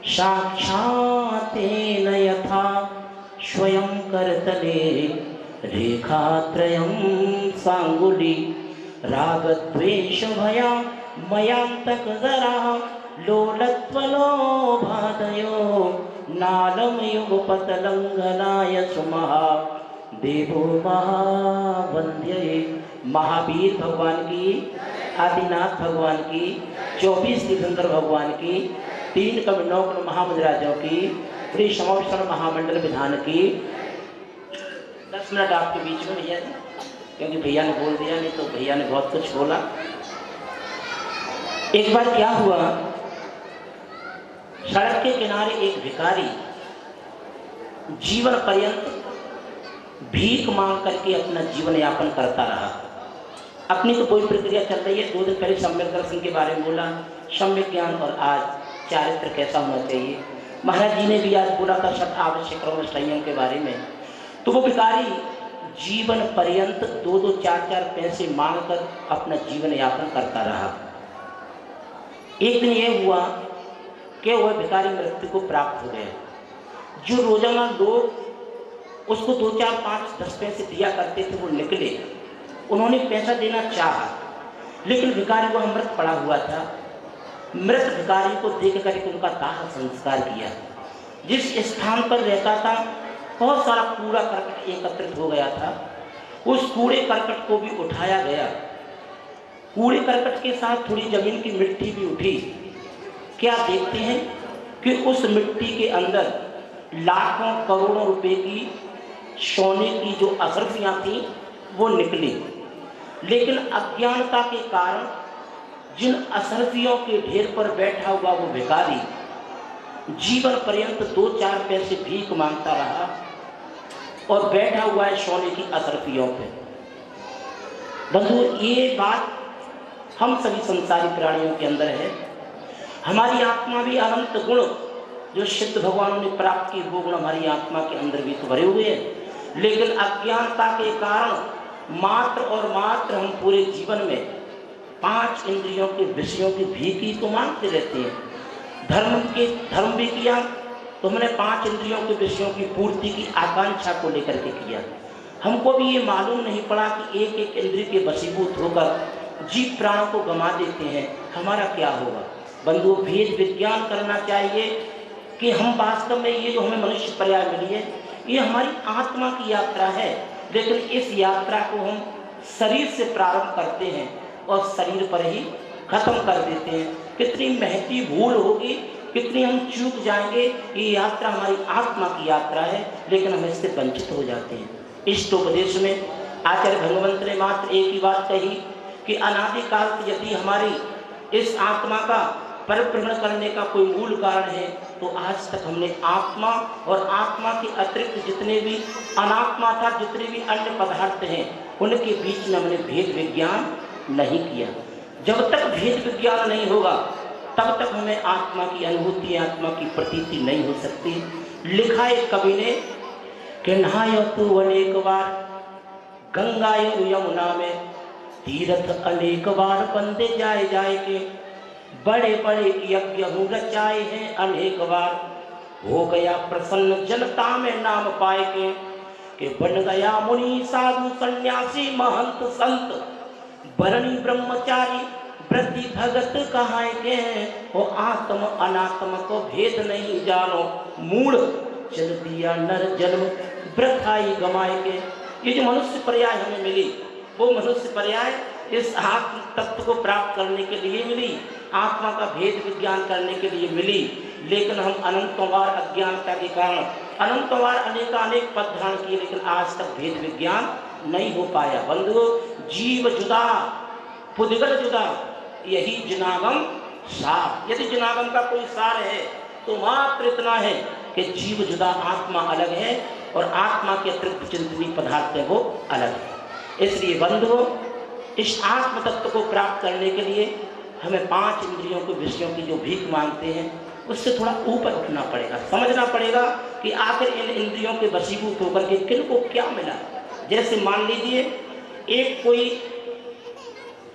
साक्षातेन यथा स्वयं करतले रेखात्रयं सांगुली रागद्वेष भया मयांतकजरा लोलत्वलोभादयो नालम युगपतलंघनाय सुमहा देवो महावंद्य। महावीर भगवान की, आदिनाथ भगवान की, 24 तीर्थंकर भगवान की, 3 कविनौ महामंडराजों की, श्री समावेशन महामंडल विधान की। 10 मिनट आपके बीच में भैया जी, क्योंकि भैया ने बोल दिया, नहीं तो भैया ने बहुत कुछ बोला। एक बार क्या हुआ, सड़क के किनारे एक भिखारी जीवन पर्यंत भीख मांग करके अपना जीवन यापन करता रहा। अपनी तो कोई प्रक्रिया चल रही है। 2 दिन पहले सम्यक दर्शन के बारे में बोला, सम्यक ज्ञान, और आज चारित्र कैसा होना चाहिए। महाराज जी ने भी आज बोला था सब आवश्यक संयम के बारे में। तो वो भिखारी जीवन पर्यंत 2-2, 4-4 पैसे मांग कर अपना जीवन यापन करता रहा। एक दिन ये हुआ कि वह भिखारी मृत्यु को प्राप्त हो गया। जो रोजाना लोग उसको 2, 4, 5, 10 पैसे दिया करते थे वो निकले। उन्होंने पैसा देना चाहा, लेकिन भिखारी वह मृत पड़ा हुआ था। मृत भिखारी को देख करके उनका दाह संस्कार किया। जिस स्थान पर रहता था बहुत सारा कूड़ा करकट एकत्रित हो गया था। उस कूड़े करकट को भी उठाया गया। कूड़े करकट के साथ थोड़ी जमीन की मिट्टी भी उठी। क्या देखते हैं कि उस मिट्टी के अंदर लाखों करोड़ों रुपए की सोने की जो अशर्फियाँ थी वो निकली। लेकिन अज्ञानता के कारण जिन अशर्फियों के ढेर पर बैठा हुआ वो भिखारी जीवन पर्यंत 2-4 पैसे भीख मांगता रहा और बैठा हुआ है सोने की अशर्फियों पे। बंधु, ये बात हम सभी संसारी प्राणियों के अंदर है। हमारी आत्मा भी अनंत गुण जो सिद्ध भगवानों ने प्राप्त की वो गुण हमारी आत्मा के अंदर भी तो भरे हुए हैं। लेकिन अज्ञानता के कारण मात्र और मात्र हम पूरे जीवन में 5 इंद्रियों के विषयों की भीख ही तो मांगते रहते हैं। धर्म भी किया तो हमने 5 इंद्रियों के विषयों की पूर्ति की आकांक्षा को लेकर के किया। हमको भी ये मालूम नहीं पड़ा कि एक एक इंद्रिय के वशीभूत होकर जीव प्राणों को गंवा देते हैं, हमारा क्या होगा। बंधु, भेद विज्ञान करना चाहिए कि हम वास्तव में ये जो हमें मनुष्य पर्याय मिली है ये हमारी आत्मा की यात्रा है। लेकिन इस यात्रा को हम शरीर से प्रारंभ करते हैं और शरीर पर ही खत्म कर देते हैं। कितनी महती भूल होगी, कितनी हम चूक जाएंगे। ये यात्रा हमारी आत्मा की यात्रा है, लेकिन हम इससे वंचित हो जाते हैं। इष्टोपदेश में आचार्य भगवंत ने मात्र एक ही बात कही कि अनादिकाल से यदि हमारी इस आत्मा का परिभ्रमण करने का कोई मूल कारण है तो आज तक हमने आत्मा और आत्मा के अतिरिक्त जितने भी अनात्मा था, जितने भी अन्य पदार्थ हैं, उनके बीच में हमने भेद विज्ञान नहीं किया। जब तक भेद विज्ञान नहीं होगा तब तक हमें आत्मा की अनुभूति, आत्मा की प्रतीति नहीं हो सकती। लिखा एक कवि ने कि नहायो तू अनेक बार गंगा यमुना में, तीर्थ अनेक बार बंदे जाए जाए के, बड़े बड़े यज्ञ रचाए हैं अनेक बार, हो गया प्रसन्न जनता में नाम पाए के बन गया मुनि साधु सन्यासी महंत संत, बरणी ब्रह्मचारी वृद्धि भगत कहाए के, वो आत्म अनात्म को भेद नहीं जानो, मूढ़ चल दिया नर जन्म वृथाई गमाए के। ये जो मनुष्य पर्याय हमें मिली वो मनुष्य पर्याय इस आत्म तत्व को प्राप्त करने के लिए मिली, आत्मा का भेद विज्ञान करने के लिए मिली। लेकिन हम अनंतों बार अज्ञानता के कारण अनंतों बार अनेक पद धारण किए, लेकिन आज तक भेद विज्ञान नहीं हो पाया। बंधुओं, जीव जुदा पुद्गल जुदा यही जिनागम सार। यदि जिनागम का कोई सार है तो मात्र इतना है कि जीव जुदा, आत्मा अलग है और आत्मा के अतिरिक्त चिंतनीय पदार्थ है वो अलग है। इसलिए बंधुओं, इस आत्म तत्व को प्राप्त करने के लिए हमें 5 इंद्रियों के विषयों की जो भीख मांगते हैं उससे थोड़ा ऊपर उठना पड़ेगा। समझना पड़ेगा कि आखिर इन इंद्रियों के वशीभूत होकर के किन को क्या मिला। जैसे मान लीजिए एक कोई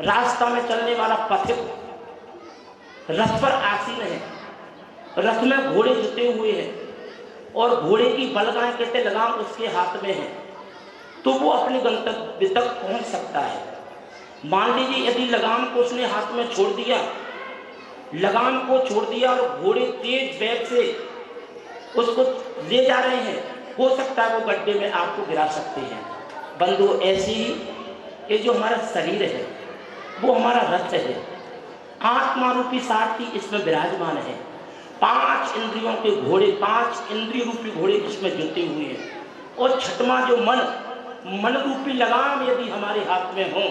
रास्ता में चलने वाला पथिक रथ पर आसीन है रथ में घोड़े जुटे हुए हैं और घोड़े की बलगाएं कहते लगाम उसके हाथ में है, तो वो अपने गंतव्य तक पहुंच सकता है। मान लीजिए यदि लगाम को उसने हाथ में छोड़ दिया, लगाम को छोड़ दिया और घोड़े तेज वेग से उसको ले जा रहे हैं, हो सकता है वो गड्ढे में आपको गिरा सकते हैं। बंधु, ऐसी ही ये जो हमारा शरीर है वो हमारा रथ है, आत्मा रूपी सारथी इसमें विराजमान है। 5 इंद्रियों के घोड़े, 5 इंद्रिय रूपी घोड़े इसमें जुटे हुए हैं, और छठवां जो मन रूपी लगाम यदि हमारे हाथ में हो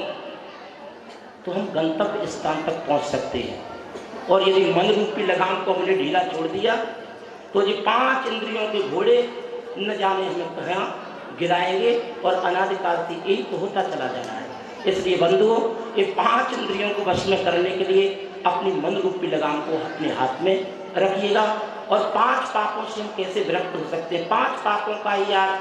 तो हम गंतव्य स्थान तक पहुंच सकते हैं। और यदि मन रूपी लगाम को हमने ढीला छोड़ दिया तो ये 5 इंद्रियों के घोड़े न जाने हमें कहाँ गिराएंगे, और अनादिकाल से यही तो होता चला जा रहा है। इसलिए बंधुओं, ये 5 इंद्रियों को वश में करने के लिए अपनी मन रूपी लगाम को अपने हाथ में रखिएगा। और 5 पापों से हम कैसे विरक्त हो सकते हैं? 5 पापों का ही यार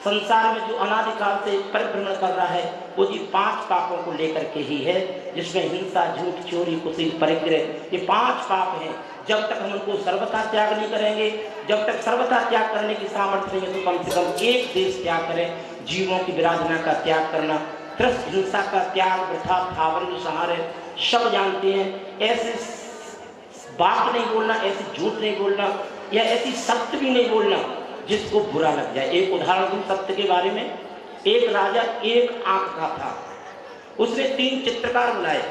संसार में जो अनादिकाल से परिभ्रमण कर रहा है वो जी 5 पापों को लेकर के ही है, जिसमें हिंसा, झूठ, चोरी, कुशील, परिग्रह, ये 5 पाप हैं। जब तक हम उनको सर्वथा त्याग नहीं करेंगे, जब तक सर्वथा त्याग करने की सामर्थ्य नहीं है, तो कम से कम एक देश त्याग करें, जीवों की विराधना का त्याग करना, त्रस्त हिंसा का त्याग, वृथा, थावन, सहारे सब जानते हैं। ऐसे बात नहीं बोलना, ऐसे झूठ नहीं बोलना, या ऐसी सत्य भी नहीं बोलना जिसको बुरा लग जाए। एक उदाहरण दूं सत्य के बारे में। एक राजा एक आंख का था, उसने 3 चित्रकार बुलाए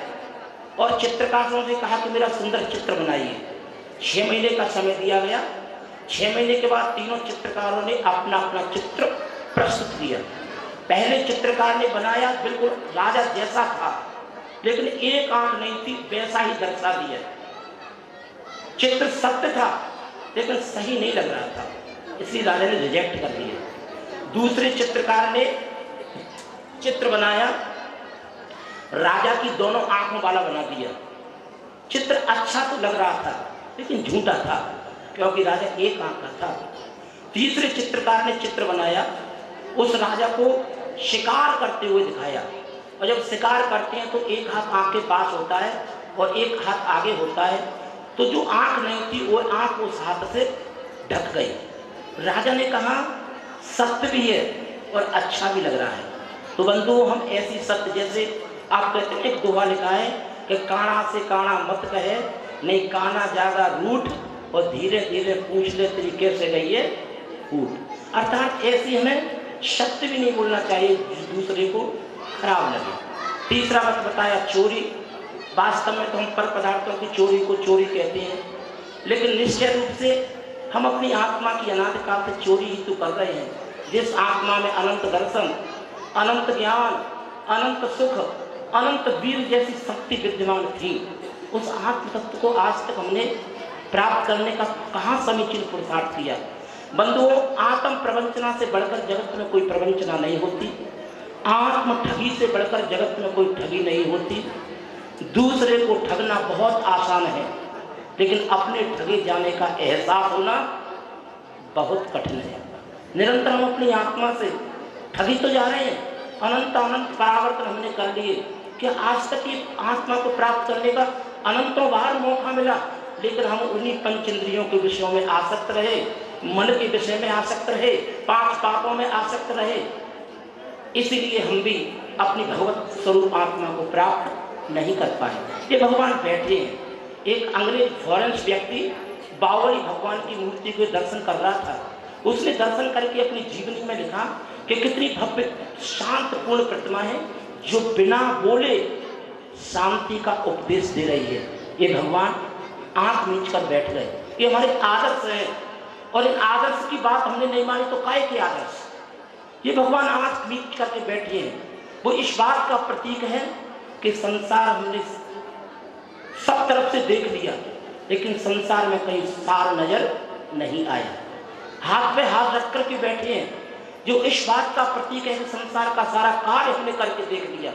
और चित्रकारों से कहा कि मेरा सुंदर चित्र बनाइए। 6 महीने का समय दिया गया। 6 महीने के बाद तीनों चित्रकारों ने अपना अपना चित्र प्रस्तुत किया। पहले चित्रकार ने बनाया बिल्कुल राजा जैसा था, लेकिन एक आंख नहीं थी, वैसा ही दर्शा दिया। चित्र सत्य था लेकिन सही नहीं लग रहा था, इसलिए राजा ने रिजेक्ट कर दिया। दूसरे चित्रकार ने चित्र बनाया, राजा की दोनों आंखों वाला बना दिया। चित्र अच्छा तो लग रहा था लेकिन झूठा था, क्योंकि राजा एक आंख का था। तीसरे चित्रकार ने चित्र बनाया, उस राजा को शिकार करते हुए दिखाया, और जब शिकार करते हैं तो एक हाथ आंख के पास होता है और एक हाथ आगे होता है, तो जो आंख नहीं थी वो आंख उस हाथ से ढक गई। राजा ने कहा सत्य भी है और अच्छा भी लग रहा है। तो बंधुओं, हम ऐसी सत्य, जैसे आप कहते हैं एक दोहा लिखा है कि काना से काना मत कहे, नहीं काना जागा रूठ, और धीरे धीरे पूछ ले तरीके से गई है कूट। अर्थात ऐसी हमें सत्य भी नहीं बोलना चाहिए दूसरे को खराब लगे। तीसरा बात बताया चोरी। वास्तव में तो हम पर पदार्थों की चोरी को चोरी कहते हैं, लेकिन निश्चय रूप से हम अपनी आत्मा की अनादिकाल से चोरी ही तो कर रहे हैं। जिस आत्मा में अनंत दर्शन, अनंत ज्ञान, अनंत सुख, अनंत वीर जैसी शक्ति विद्यमान थी, उस आत्म तत्व को आज तक हमने प्राप्त करने का कहाँ समीचीन पुरुषार्थ किया। बंधुओं, आत्म प्रवंचना से बढ़कर जगत में कोई प्रवंचना नहीं होती, आत्म ठगी से बढ़कर जगत में कोई ठगी नहीं होती। दूसरे को ठगना बहुत आसान है, लेकिन अपने ठगे जाने का एहसास होना बहुत कठिन है। निरंतर हम अपनी आत्मा से ठगी तो जा रहे हैं, अनंत अनंत परावर्तन हमने कर लिए कि आज तक ये आत्मा को प्राप्त करने का अनंतों बार मौका मिला, लेकिन हम उन्हीं 5 इंद्रियों के विषयों में आसक्त रहे, मन के विषय में आसक्त रहे, 5 पापों में आसक्त रहे। इसीलिए हम भी अपनी भगवत स्वरूप आत्मा को प्राप्त नहीं कर पाए। ये भगवान बैठे हैं। एक अंग्रेज फॉरेंस व्यक्ति बावली भगवान की मूर्ति को दर्शन कर रहा था। उसने दर्शन करके अपनी जीवनी में लिखा कि कितनी भव्य शांतपूर्ण प्रतिमा है जो बिना बोले शांति का उपदेश दे रही है। ये भगवान आंख मीच कर बैठ गए। ये हमारे आदर्श हैं, और इन आदर्श की बात हमने नहीं मानी तो काहे के आदर्श? ये भगवान आंख मीच करके बैठे हैं। वो इस बात का प्रतीक है कि संसार हमने सब तरफ से देख लिया, लेकिन संसार में कहीं सार नजर नहीं आया। हाथ पे हाथ रख करके बैठे हैं, जो इस बात का प्रतीक है कि संसार का सारा कार्य हमने करके देख लिया,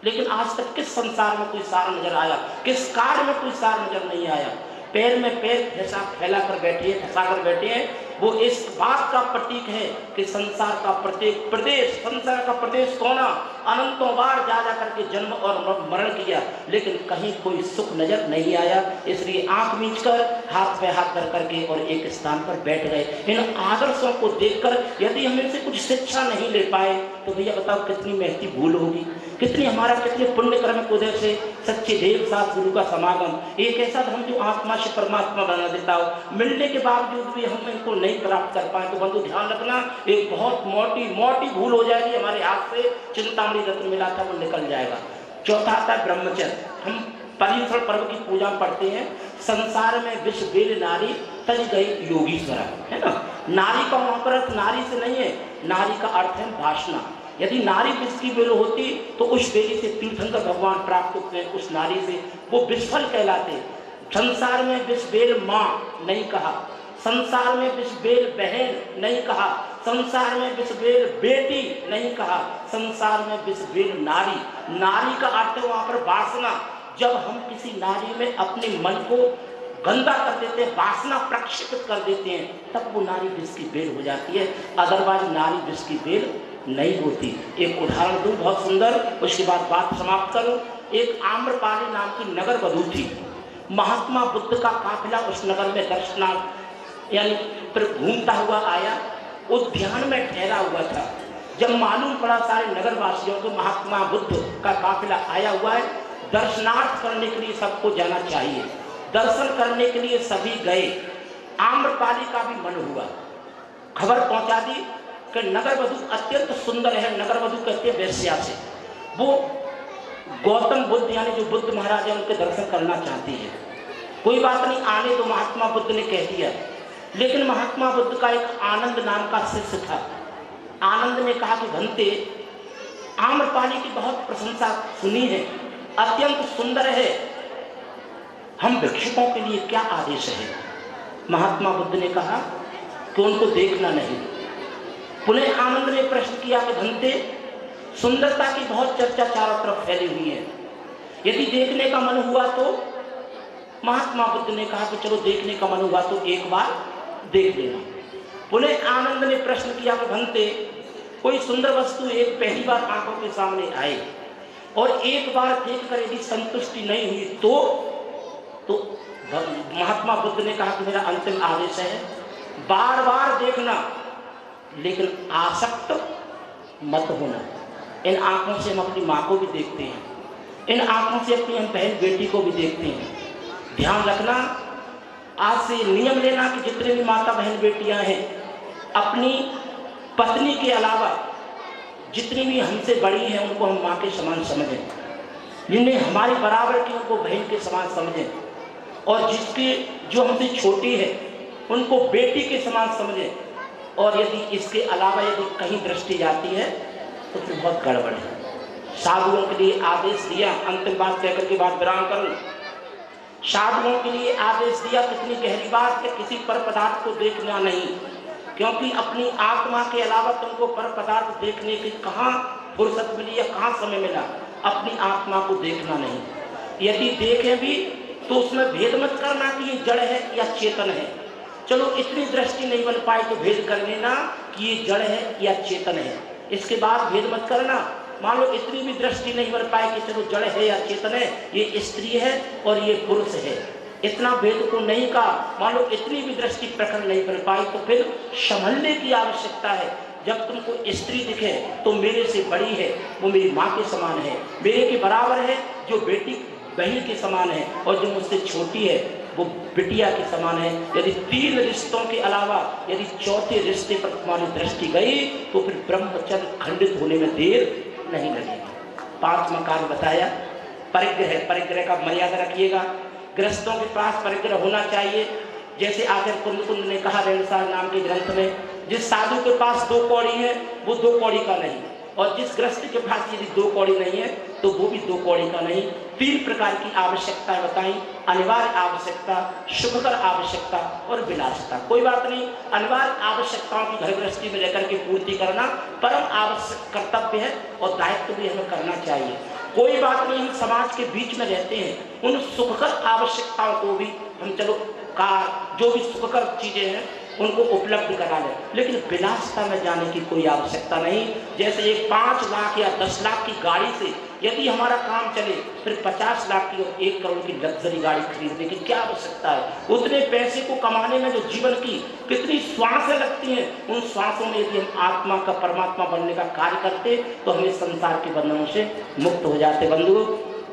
लेकिन आज तक किस संसार में कोई सार नजर आया? किस कार्य में कोई सार नजर नहीं आया? पैर में पैर फैला कर बैठे हैं, फंसा कर बैठे हैं वो इस बात का प्रतीक है कि संसार का प्रत्येक प्रदेश, संसार का प्रदेश कोना अनंतों बार जा जा करके जन्म और मरण किया, लेकिन कहीं कोई सुख नजर नहीं आया। इसलिए आंख मीचकर हाथ पे हाथ धर करके और एक स्थान पर बैठ गए। इन आदर्शों को देखकर यदि हम इनसे कुछ शिक्षा नहीं ले पाए तो भैया बताओ कितनी महती भूल होगी, कितने पुण्य कर्म के उदय से सच्चे देव साथ गुरु का समागम, एक ऐसा धर्म जो आत्मा से परमात्मा बना देता हो, मिलने के बावजूद भी हम इनको नहीं प्राप्त कर पाए तो बंधु ध्यान रखना एक बहुत मोटी भूल हो जाएगी हमारे हाथ से। चिंतामणि रत्न मिला था वो निकल जाएगा। चौथा आता है ब्रह्मचर्य। हम पर्युषण पर्व की पूजा पढ़ते हैं, संसार में विश्व बेल नारी तज गई योगीश्वरा, है ना। नारी का वहां पर अर्थ नारी से नहीं है, नारी का अर्थ है वासना। यदि नारी विष की बेल होती तो उस बेली से तीर्थंकर भगवान प्राप्त होते हैं, उस नारी से वो विषफल कहलाते। संसार में विष बेल माँ नहीं कहा, संसार में विष बेल बहन नहीं कहा, संसार में विष बेल बेटी नहीं कहा, संसार में विष बेल नारी। नारी का अर्थ है वहां पर वासना। जब हम किसी नारी में अपने मन को गंदा कर देते हैं, वासना प्रक्षेपित कर देते हैं, तब वो नारी विष की बेल हो जाती है, अदरवाइज नारी विष की बेल नहीं होती। एक उदाहरण दूं बहुत सुंदर, उसके बाद बात समाप्त करूं। एक आम्रपाली नाम की नगर वधू थी। महात्मा बुद्ध का काफिला उस नगर में दर्शनार्थ यानी फिर घूमता हुआ आया, उद्यान में ठहरा हुआ था। जब मालूम पड़ा सारे नगर वासियों को महात्मा बुद्ध का काफिला आया हुआ है, दर्शनार्थ करने के लिए सबको जाना चाहिए, दर्शन करने के लिए सभी गए। आम्रपाली का भी मन हुआ, खबर पहुंचा दी कि नगर वधू अत्यंत सुंदर है। नगर वधू कहते हैं वेश्या से, वो गौतम बुद्ध यानी जो बुद्ध महाराज है उनके दर्शन करना चाहती है। कोई बात नहीं, आने तो महात्मा बुद्ध ने कह दिया। लेकिन महात्मा बुद्ध का एक आनंद नाम का शिष्य था। आनंद ने कहा कि भंते, आम्रपाली की बहुत प्रशंसा सुनी है, अत्यंत सुंदर है, हम भिक्षुकों के लिए क्या आदेश है। महात्मा बुद्ध ने कहा कि उनको देखना नहीं। पुनः आनंद ने प्रश्न किया कि भंते, सुंदरता की बहुत चर्चा चारों तरफ फैली हुई है, यदि देखने का मन हुआ तो। महात्मा बुद्ध ने कहा कि चलो देखने का मन हुआ तो एक बार देख लेना। पुनः आनंद ने प्रश्न किया कि भंते, कोई सुंदर वस्तु एक पहली बार आंखों के सामने आए और एक बार देखकर यदि संतुष्टि नहीं हुई तो महात्मा बुद्ध ने कहा कि मेरा अंतिम आदेश है, बार बार देखना, लेकिन आसक्त मत होना। इन आंखों से हम अपनी माँ को भी देखते हैं, इन आंखों से अपनी हम बहन बेटी को भी देखते हैं। ध्यान रखना, आज से नियम लेना कि जितने भी माता बहन बेटियां हैं, अपनी पत्नी के अलावा जितनी भी हमसे बड़ी हैं उनको हम माँ के समान समझें, जिन्हें हमारे बराबर की उनको बहन के समान समझें, और जिसकी जो हमसे छोटी है उनको बेटी के समान समझें। और यदि इसके अलावा यदि कहीं दृष्टि जाती है तो फिर बहुत गड़बड़ है। साधुओं के लिए आदेश दिया, अंतिम बात कहकर के बाद विराम करूं। साधुओं के लिए आदेश दिया, कितनी गहरी बात है, किसी पर पदार्थ को देखना नहीं, क्योंकि अपनी आत्मा के अलावा तुमको पर पदार्थ देखने की कहाँ फुर्सत मिली या कहाँ समय मिला। अपनी आत्मा को देखना नहीं। यदि देखें भी तो उसमें भेद मत करना कि ये जड़ है या चेतन है। चलो इतनी दृष्टि नहीं बन पाई तो भेद कर लेना कि ये जड़ है या चेतन है, इसके बाद भेद मत करना। मान लो इतनी भी दृष्टि नहीं बन पाई कि चलो जड़ है या चेतन है, ये स्त्री है और ये पुरुष है, इतना भेद को नहीं कहा। मान लो इतनी भी दृष्टि प्रखर नहीं बन पाई तो फिर संभलने की आवश्यकता है। जब तुमको स्त्री दिखे तो मेरे से बड़ी है, वो मेरी माँ के समान है, मेरे के बराबर है, जो बेटी बहन के समान है, और जो मुझसे छोटी है वो बिटिया के समान है। यदि 3 रिश्तों के अलावा यदि चौथे रिश्ते पर तुम्हारी दृष्टि गई तो फिर ब्रह्मचर्य खंडित होने में देर नहीं लगेगी। 5वां कार्य बताया, परिग्रह। परिग्रह का मर्यादा रखिएगा, गृहस्थों के पास परिग्रह होना चाहिए। जैसे आचार्य कुंद ने कहा रेणुसार नाम के ग्रंथ में, जिस साधु के पास 2 कौड़ी है वो 2 कौड़ी का नहीं, और जिस गृहस्थ के पास यदि 2 कौड़ी नहीं है तो वो भी 2 कौड़ी का नहीं। 3 प्रकार की आवश्यकताएं बताई, अनिवार्य आवश्यकता, सुखकर आवश्यकता और विलासिता। कोई बात नहीं, अनिवार्य आवश्यकताओं की घर गृहस्थी में लेकर के पूर्ति करना परम आवश्यक कर्तव्य है और दायित्व भी हमें करना चाहिए। कोई बात नहीं, हम समाज के बीच में रहते हैं, उन सुखकर आवश्यकताओं को भी हम चलो कार जो भी सुखकर चीजें हैं उनको उपलब्ध करा लें, लेकिन विलासिता में जाने की कोई आवश्यकता नहीं। जैसे एक 5 लाख या 10 लाख की गाड़ी से यदि हमारा काम चले, फिर 50 लाख की और 1 करोड़ की लग्जरी गाड़ी खरीदने की क्या आवश्यकता है। उतने पैसे को कमाने में जो जीवन की कितनी श्वासें लगती हैं, उन श्वासों में यदि हम आत्मा का परमात्मा बनने का कार्य करते तो हमें संसार के बंधनों से मुक्त हो जाते। बंधु,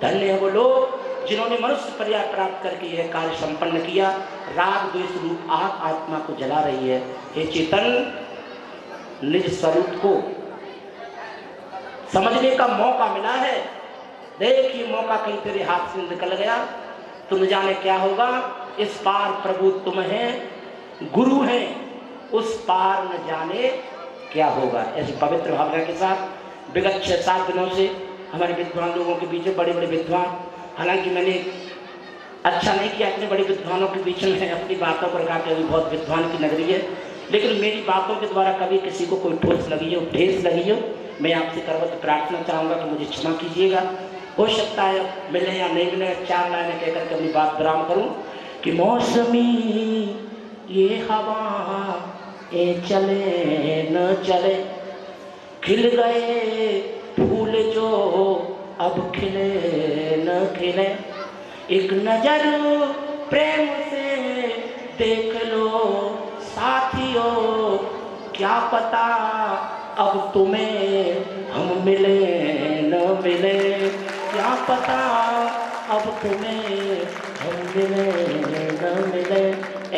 धन्य है वो लोग जिन्होंने मनुष्य पर्याय प्राप्त करके यह कार्य संपन्न किया। राग द्वेष रूप आग आत्मा को जला रही है। हे चेतन, निज स्वरूप को समझने का मौका मिला है। देख, ये मौका कहीं तेरे हाथ से निकल गया तो न जाने क्या होगा। इस पार प्रभु तुम हैं, गुरु हैं, उस पार न जाने क्या होगा। ऐसी पवित्र भावना के साथ विगत 6-7 दिनों से हमारे विद्वान लोगों के बीच में बड़े बड़े विद्वान, हालांकि मैंने अच्छा नहीं किया अपने बड़े विद्वानों के बीच में अपनी बातों पर कहा कि अभी बहुत विद्वान की नगरी है, लेकिन मेरी बातों के द्वारा कभी किसी को कोई ठोस लगी हो, ठेस लगी हो, मैं आपसे करवत प्रार्थना चाहूँगा कि मुझे क्षमा कीजिएगा। हो सकता है मिले या नहीं मिले, 4 लाइनें कहकर के अपनी बात विराम करूँ कि मौसमी ये हवा ये चले न चले, खिल गए फूल जो अब खिले न खिले, एक नजर प्रेम से देख लो साथियों, क्या पता अब तुम्हें हम मिले न मिले, क्या पता अब तुम्हें हम मिले न मिले।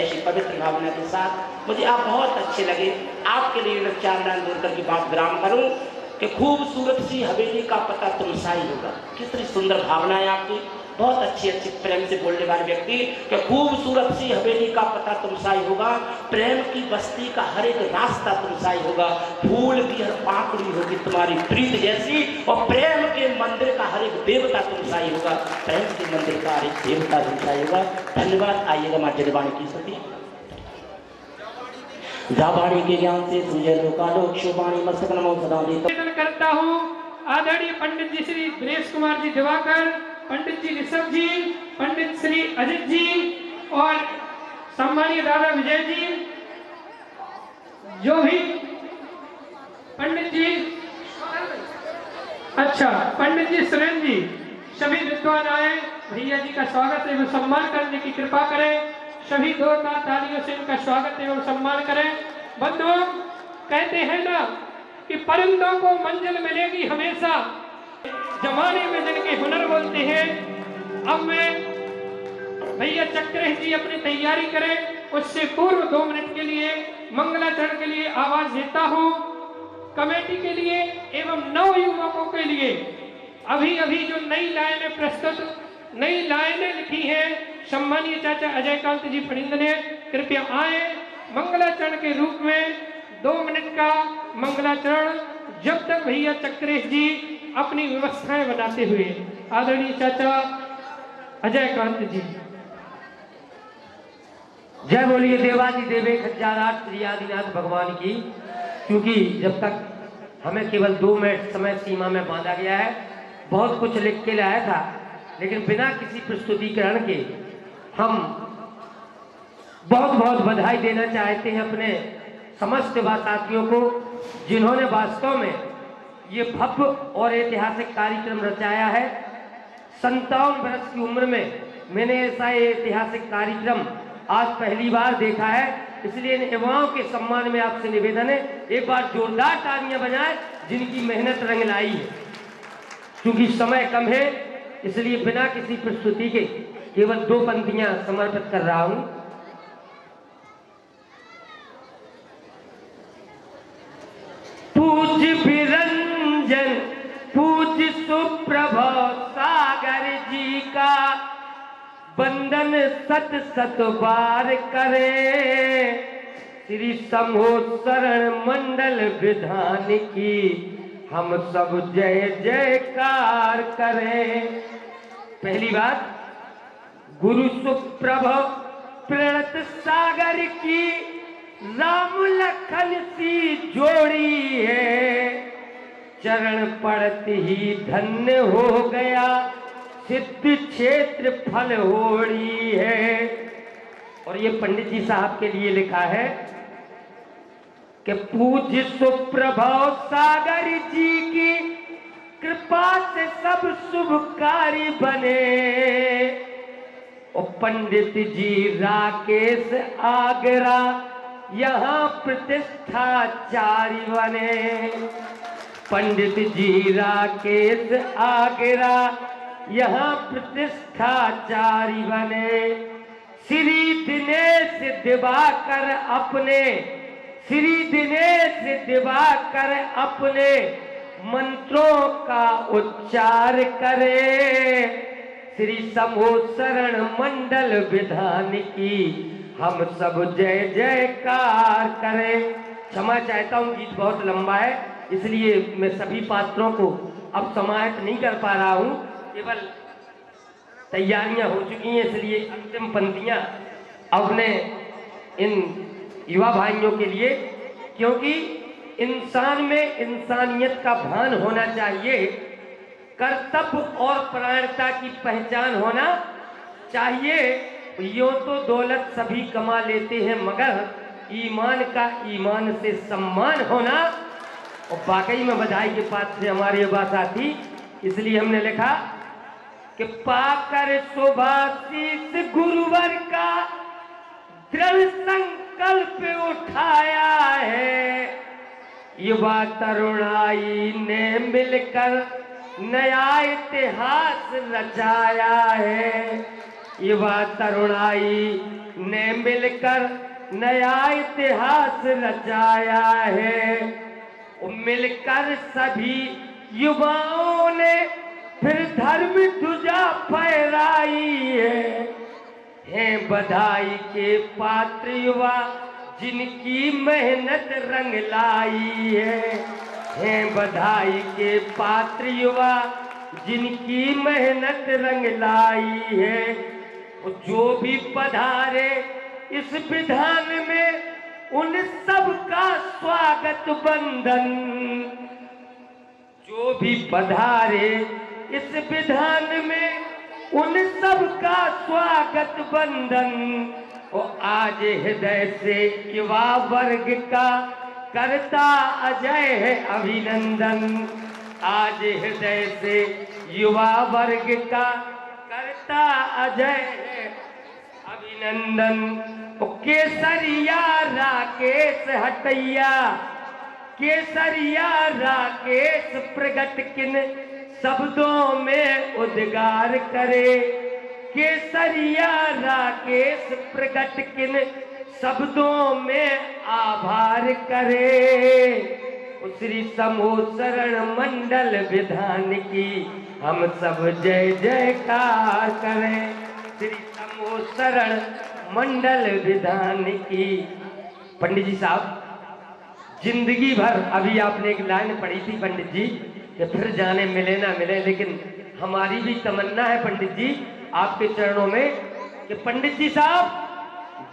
ऐसी पवित्र भावना के साथ मुझे आप बहुत अच्छे लगे। आपके लिए मैं 4 लाइन बोलकर की बात विराम करूं कि खूबसूरत सी हवेली का पता तुम सा ही होगा। कितनी सुंदर भावना है आपकी, बहुत अच्छी अच्छी प्रेम से बोलने वाले व्यक्ति कि खूबसूरत सी हवेली का पता तुम सा ही होगा, प्रेम की बस्ती का हर एक रास्ता तुम सा ही होगा, फूल की हर पाकड़ी होगी तुम्हारी प्रीत जैसी, और प्रेम के मंदिर का हर एक देवता तुम सा ही होगा, प्रेम के मंदिर का हर एक देवता तुम सा ही होगा। धन्यवाद। आइएगा माँ जगवाणी की स्तुति। जाबाणी के ज्ञान से सूझे लोकालोक शोभाणी मस्तक नमो सदा देता करता हूँ। आदरणीय पंडित जी श्री दिनेश कुमार जी दिवाकर, पंडित जी ऋषभ जी, पंडित श्री अजित जी और सम्मानीय दादा विजय जी, जो भी पंडित जी, अच्छा पंडित जी सुरेंद्र जी, सभी विद्वान आए, भैया जी का स्वागत एवं सम्मान करने की कृपा करें। सभी जोरदार तालियों से इनका स्वागत एवं सम्मान करें। बंधुओं, कहते हैं ना कि परिंदों को मंजिल मिलेगी हमेशा, जमाने में जिनके हुनर बोलते हैं। अब मैं भैया चक्रेश जी अपनी तैयारी करें, उससे पूर्व 2 मिनट के लिए मंगलाचरण के लिए आवाज देता हूं। कमेटी के लिए एवं नव युवकों के लिए अभी अभी जो नई लाइनें प्रस्तुत, नई लाइनें लिखी हैं सम्मानीय चाचा अजय कांत जी फरिंद ने, कृपया आए। मंगलाचरण के रूप में 2 मिनट का मंगलाचरण, जब तक भैया चक्रेश जी अपनी व्यवस्थाएं बनाते हुए। आदरणीय चाचा अजय कांत जी। जय बोलिए देवादि देवे खज्जाराट श्री आदिनाथ भगवान की। क्योंकि जब तक हमें केवल 2 मिनट समय सीमा में बांधा गया है, बहुत कुछ लिख के लाया था, लेकिन बिना किसी प्रस्तुतिकरण के हम बहुत बहुत बधाई देना चाहते हैं अपने समस्त साथियों को, जिन्होंने वास्तव में ये भव्य और ऐतिहासिक कार्यक्रम रचाया है। 57 वर्ष की उम्र में मैंने ऐसा ऐतिहासिक कार्यक्रम आज पहली बार देखा है, इसलिए इन युवाओं के सम्मान में आपसे निवेदन है, एक बार जोरदार तालियां बजाएं जिनकी मेहनत रंग लाई है। क्योंकि समय कम है, इसलिए बिना किसी प्रस्तुति के केवल 2 पंक्तियां समर्पित कर रहा हूं। पूज बिरंजन पूज सुप्रभा सागर जी का बंदन सत सत बार करे, श्री समूह शरण मंडल विधान की हम सब जय जयकार करें। पहली बात, गुरु सुप्रभ प्रणत सागर की राम लखन सी जोड़ी है, चरण पड़त ही धन्य हो गया सिद्ध क्षेत्र फल होड़ी है। और ये पंडित जी साहब के लिए लिखा है कि पूज्य सुप्रभाव सागर जी की कृपा से सब शुभ कार्य बने। और पंडित जी राकेश आगरा यहाँ प्रतिष्ठाचार्य बने। पंडित जी राकेश आगरा यहाँ प्रतिष्ठाचार्य बने। श्री दिनेश दिवाकर अपने मंत्रों का उच्चार करे। श्री समोसरण मंडल विधान की हम सब जय जयकार करें। क्षमा चाहता हूँ, गीत बहुत लंबा है, इसलिए मैं सभी पात्रों को अब समाहित नहीं कर पा रहा हूँ। केवल तैयारियां हो चुकी हैं, इसलिए अंतिम पंक्तियां अपने इन युवा भाइयों के लिए, क्योंकि इंसान में इंसानियत का भान होना चाहिए, कर्तव्य और परायणता की पहचान होना चाहिए। यूं तो दौलत सभी कमा लेते हैं, मगर ईमान का ईमान से सम्मान होना। और वाकई में बधाई के पात्र से हमारे युवा साथी, इसलिए हमने लिखा कि पाकर शुभाशीष गुरुवर का दृढ़ संकल्प उठाया है। युवा तरुणाई ने मिलकर नया इतिहास रचाया है। युवा तरुणाई ने मिलकर नया इतिहास रचाया है। मिलकर सभी युवाओं ने फिर धर्म ध्वजा फहराई है बधाई के पात्र युवा जिनकी मेहनत रंग लाई है बधाई के पात्र युवा जिनकी मेहनत रंग लाई है। जो भी पधारे इस विधान में उन सब का स्वागत बंधन। जो भी पधारे इस विधान में उन सब का स्वागत बंधन। और आज हृदय से युवा वर्ग का करता अजय है अभिनंदन। आज हृदय से युवा वर्ग का करता अजय है अभिनंदन। केसरिया राकेश हटैया केसरिया राकेश प्रगट किन शब्दों में उद्गार करे। केसरिया राकेश प्रगट किन शब्दों में आभार करे। श्री समोसरण मंडल विधान की हम सब जय जयकार करें। श्री समोसरण मंडल विधान की। पंडित जी साहब, जिंदगी भर, अभी आपने एक लाइन पढ़ी थी पंडित जी कि फिर जाने मिले ना मिले, लेकिन हमारी भी तमन्ना है पंडित जी आपके चरणों में कि पंडित जी साहब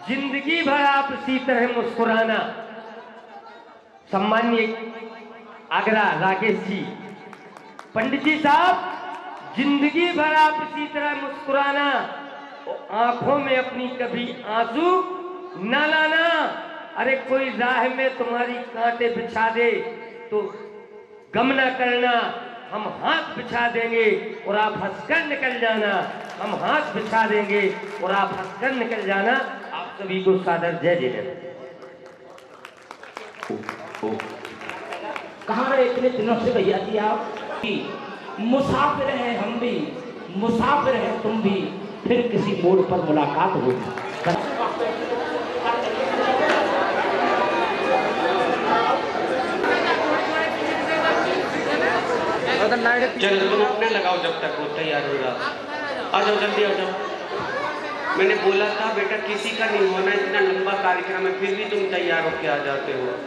जिंदगी भर आप इसी तरह मुस्कुराना। सम्माननीय आगरा राकेश जी, पंडित जी साहब जिंदगी भर आप इसी तरह मुस्कुराना, आंखों में अपनी कभी आंसू न लाना। अरे कोई राह में तुम्हारी कांटे बिछा दे तो गम न करना, हम हाथ बिछा देंगे और आप हंसकर निकल जाना। हम हाथ बिछा देंगे और आप हंसकर निकल जाना। आप सभी को सादर जय जय। कहाँ रहे इतने दिनों से भैया जी आप? मुसाफिर हैं हम भी, मुसाफिर हैं तुम भी, फिर किसी मोड़ पर मुलाकात होगी। चलो तुम अपने लगाओ जब तक वो तैयार होगा। आ जाओ जल्दी आ जाओ। मैंने बोला था बेटा किसी का नहीं होना, इतना लंबा कार्यक्रम है फिर भी तुम तैयार होके आ जाते हो।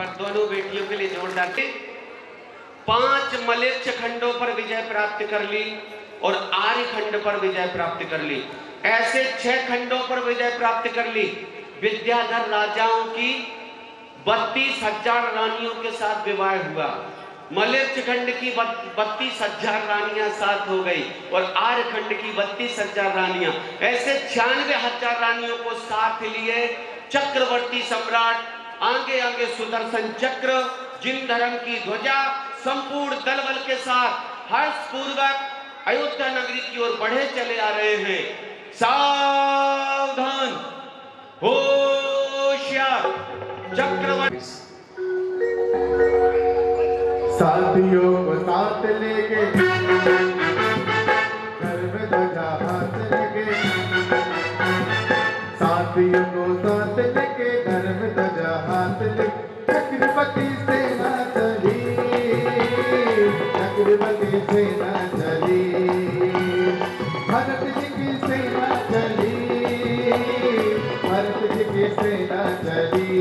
और दोनों बेटियों के लिए जोरदार 5 मलेच्छ खंडों पर विजय प्राप्त कर ली और आर्य खंड पर विजय प्राप्त कर ली। ऐसे 6 खंडों पर विजय प्राप्त कर ली। विद्याधर राजाओं की 32,000 रानियों के साथ विवाह हुआ। मलेच्छ खंड की 32,000 रानियां साथ हो गई और आर्य खंड की 32,000 रानियां, ऐसे 96,000 रानियों को साथ लिए चक्रवर्ती सम्राट आगे आगे सुदर्शन चक्र, जिन धर्म की ध्वजा, संपूर्ण दल बल के साथ हर्षपूर्वक अयोध्या नगरी की ओर बढ़े चले आ रहे हैं। सावधान, होशियार, चक्रवर्ती साथियों को साथ लेके घर में ध्वजा हाथ लेके, साथियों को साथ लेके घर में ध्वजा हाथ लेके चक्रवर्ती सेना चली, चक्रवर्ती सेना चली, भरत जी की सेना चली, भरत जी की सेना चली।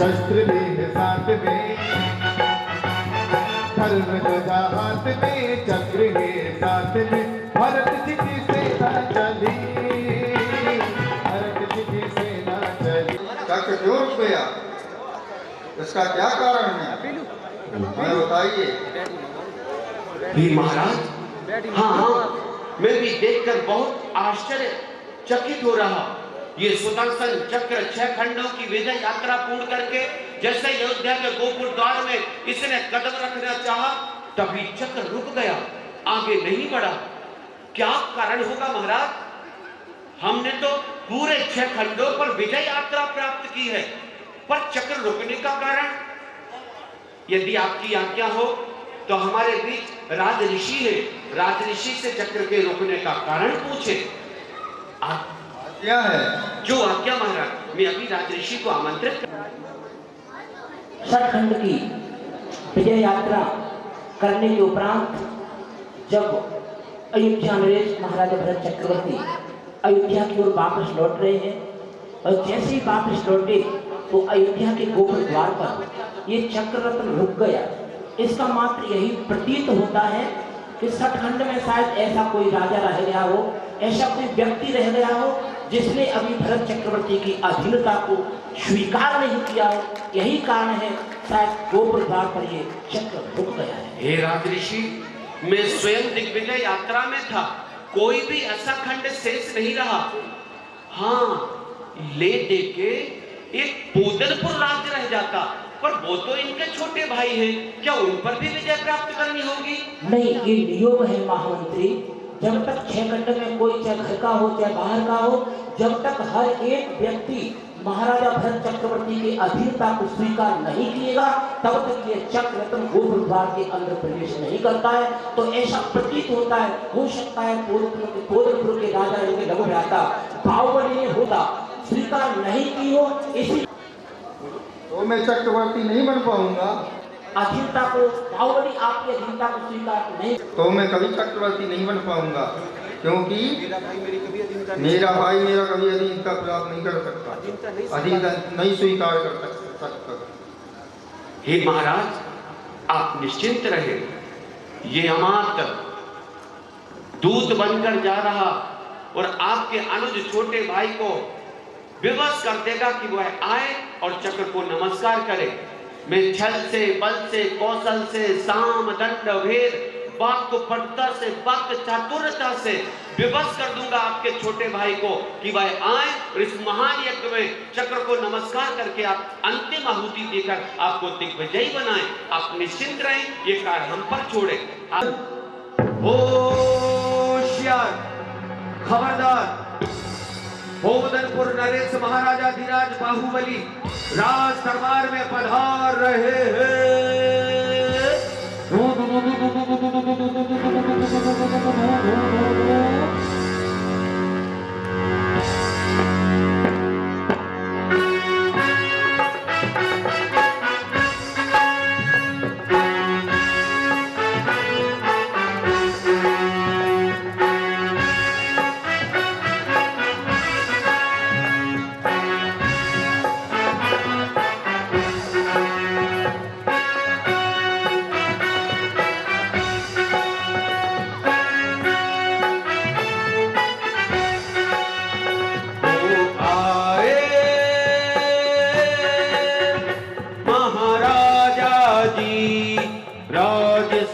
शस्त्र भी है साथ में, धर्म ध्वजा हाथ में, चक्र है साथ में, भरत जी की सेना चली, भरत जी की सेना चली। चक्र क्यों रुक गया? इसका क्या कारण है, हमें बताइए। ही महाराज, हाँ, मैं भी देखकर बहुत आश्चर्यचकित हो रहा। ये सुदर्शन चक्र 6 खंडों की विजय यात्रा पूर्ण करके जैसे अयोध्या के गोपुर द्वार में इसने कदम रखना चाहा, तभी चक्र रुक गया, आगे नहीं बढ़ा। क्या कारण होगा महाराज? हमने तो पूरे 6 खंडों पर विजय यात्रा प्राप्त की है, पर चक्र रुकने का कारण? यदि आपकी आज्ञा हो तो हमारे बीच राज ऋषि है, राज ऋषि से चक्र के रुकने का कारण पूछे। क्या है? जो आज्ञा महाराज, मैं अभी राज ऋषि को आमंत्रित सतखंड की विजय यात्रा करने के उपरांत जब अयोध्या नरेश महाराजा भरत चक्रवर्ती अयोध्या की ओर वापस लौट रहे हैं और जैसे ही वापस लौटे तो अयोध्या के गोपुर द्वार पर ये चक्र रत्न रुक गया। इसका मात्र यही प्रतीत होता है कि सतखंड में शायद ऐसा कोई राजा रह गया हो, ऐसा कोई व्यक्ति रह गया हो जिसने अभी भरत चक्रवर्ती की अधीनता को स्वीकार नहीं किया हो। यही कारण है शायद गोपुर द्वार पर ये चक्र रुक गया है। हे राज ऋषि, मैं स्वयं दिग्विजय यात्रा में था, कोई भी ऐसा खंड शेष नहीं रहा। हाँ, ले दे के एक पूदनपुर राज्य रह जाता, पर वो तो इनके छोटे भाई हैं, क्या उन पर भी विजय प्राप्त करनी होगी? नहीं, ये नियोग है महामंत्री। जब तक 6 खंड में कोई चाहे घर का हो चाहे बाहर का हो, जब तक हर एक व्यक्ति महाराजा भरत चक्रवर्ती के अधीनता को स्वीकार नहीं किएगा, तब तक ये चक्र रत्न गोपुर द्वार के अंदर प्रवेश नहीं करता है। तो ऐसा प्रतीत होता है, हो सकता है कोदरपुर के राजा इनके लघु भ्राता बाहुबली ने होता स्वीकार नहीं की हो, इसी तो मैं चक्रवर्ती नहीं बन पाऊंगा। अधीनता को, बाहुबली आपकी अधीनता को स्वीकार नहीं, तो मैं कभी चक्रवर्ती नहीं बन पाऊंगा, क्योंकि मेरा भाई मेरा कभी अधीनता प्राप्त नहीं कर सकता, अधीनता नहीं स्वीकार कर सकता। हे महाराज, आप निश्चिंत रहे, ये अमात्य दूत बनकर जा रहा और आपके अनुज छोटे भाई को विवश कर देगा कि वह आए और चक्र को नमस्कार करे। मैं छल से, बल से, कौशल से, साम दंड भेद, वाक् पटुता से, वाक् चातुर्यता से विवश कर दूंगा आपके छोटे भाई को कि वह आए और इस महान यज्ञ में चक्र को नमस्कार करके आप अंतिम आहुति देकर आपको दिग्विजयी बनाएं। आप निश्चिंत रहें, ये कार्य हम पर छोड़े। होशियार, खबरदार, बोधनपुर नरेश महाराजा धीराज बाहुबली राज दरबार में पधार रहे हैं।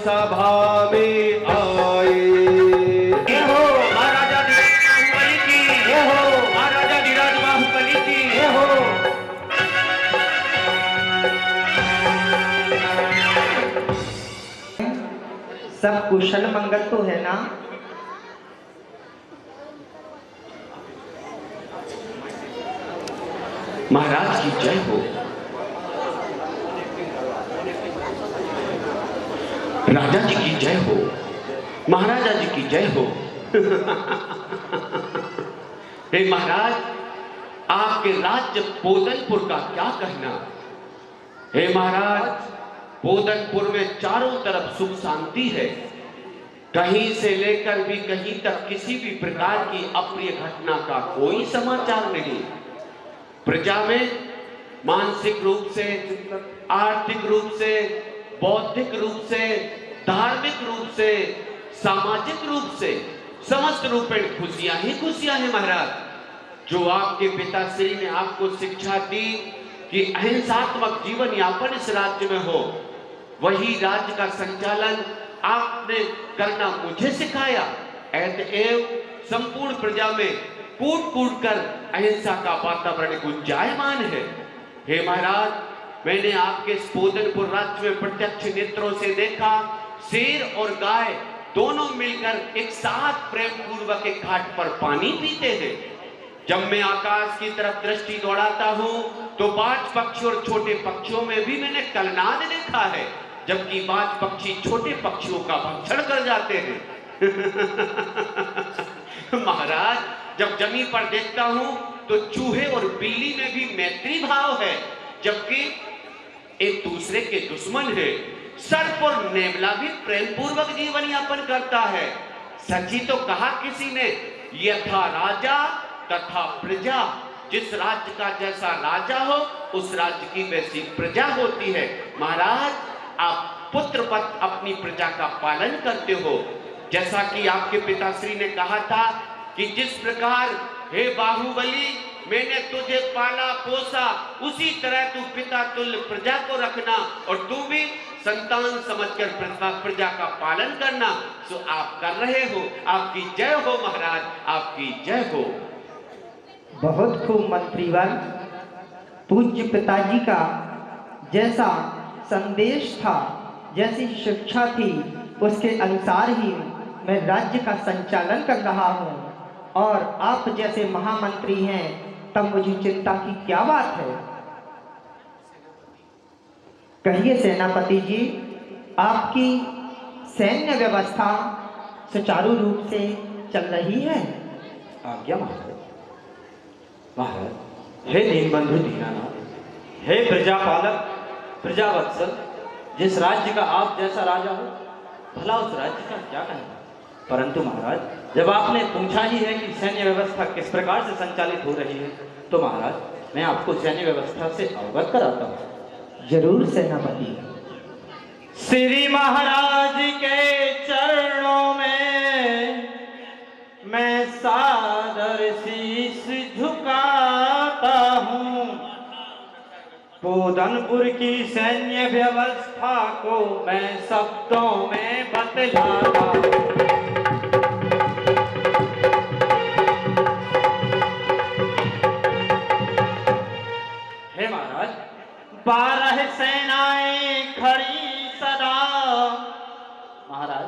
सभा में आए। ये हो महाराजा धीराज बाहुबली की, ये हो महाराजा धीराज बाहुबली की, ये हो। सब कुशल मंगल तो है ना? महाराज की जय हो। राजा जी की जय हो। महाराजा जी की जय हो। हे महाराज, आपके राज्य पोदनपुर का क्या कहना? हे महाराज, पोदनपुर में चारों तरफ सुख शांति है। कहीं से लेकर भी कहीं तक किसी भी प्रकार की अप्रिय घटना का कोई समाचार नहीं। प्रजा में मानसिक रूप से, आर्थिक रूप से, बौद्धिक रूप से, धार्मिक रूप से, सामाजिक रूप से समस्त रूपेण खुशियां ही खुशियां हैं महाराज। जो आपके पिताश्री ने आपको शिक्षा दी कि अहिंसात्मक जीवन यापन इस राज्य में हो, वही राज्य का संचालन आपने करना मुझे सिखाया। अतएव संपूर्ण प्रजा में कूट कूट कर अहिंसा का वातावरण गुंजायमान है। हे महाराज, मैंने आपके पोदनपुर राज्य में प्रत्यक्ष नेत्रों से देखा, शेर और गाय दोनों मिलकर एक साथ प्रेम पूर्वक एक घाट पर पानी पीते हैं। जब मैं आकाश की तरफ दृष्टि दौड़ाता हूं तो बाज पक्षी और छोटे पक्षियों में भी मैंने कलनाद देखा है, जबकि बाज पक्षी छोटे पक्षियों का भक्षण कर जाते हैं। महाराज, जब जमीन पर देखता हूं तो चूहे और बिल्ली में भी मैत्री भाव है, जबकि एक दूसरे के दुश्मन है। सर्प और नेवला भी प्रेम पूर्वक जीवन यापन करता है। सच्ची तो कहा किसी ने, यथा राजा तथा प्रजा। जिस राज्य का जैसा राजा हो, उस राज्य की वैसी प्रजा होती है। महाराज, आप पुत्र पथ अपनी प्रजा का पालन करते हो। जैसा कि आपके पिताश्री ने कहा था कि जिस प्रकार हे बाहुबली मैंने तुझे पाला पोसा, उसी तरह तू पिता तुल्य प्रजा को रखना और तू भी संतान समझकर प्रजा का पालन करना। सो आप कर रहे हो। आपकी जय हो महाराज, आपकी जय हो। बहुत खूब मंत्रीवर। पूज्य पिताजी का जैसा संदेश था, जैसी शिक्षा थी, उसके अनुसार ही मैं राज्य का संचालन कर रहा हूँ। और आप जैसे महामंत्री हैं, तब मुझे चिंता की क्या बात है? कहिए सेनापति जी, आपकी सैन्य व्यवस्था सुचारू रूप से चल रही है? आज्ञा महाराज। महाराज, हे दीनबंधु दीनानाथ, हे प्रजापालक प्रजावत्सल, जिस राज्य का आप जैसा राजा हो, भला उस राज्य का क्या कहना। परंतु महाराज, जब आपने पूछा ही है कि सैन्य व्यवस्था किस प्रकार से संचालित हो रही है, तो महाराज मैं आपको सैन्य व्यवस्था से अवगत कराता हूँ। जरूर सेनापति। श्री महाराज के चरणों में मैं सादर शीश झुकाता हूँ। पोदनपुर की सैन्य व्यवस्था को मैं शब्दों में बतलाता हूँ। हे महाराज, 12 सेनाएं खड़ी सदा। महाराज,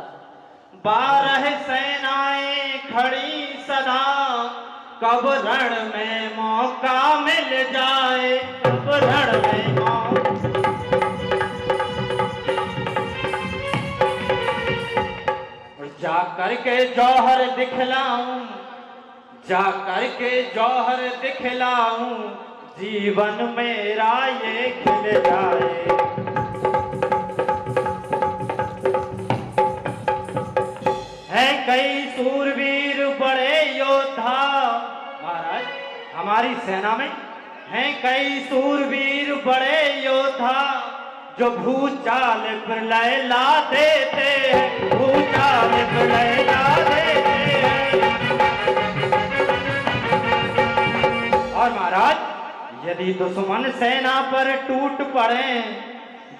12 सेनाएं खड़ी सदा, कब रण में मौका मिल जाए, कब रण में मौका। और जा करके जौहर दिखलाऊं, जा करके जौहर दिखलाऊं, जीवन मेरा ये खिल जाए। है कई सूरवीर बड़े योद्धा। महाराज, हमारी सेना में हैं कई सूरवीर बड़े योद्धा, जो भूचाल प्रलय ला देते हैं, भूचाल प्रलय ला देते हैं। और महाराज, यदि दुश्मन सेना पर टूट पड़े,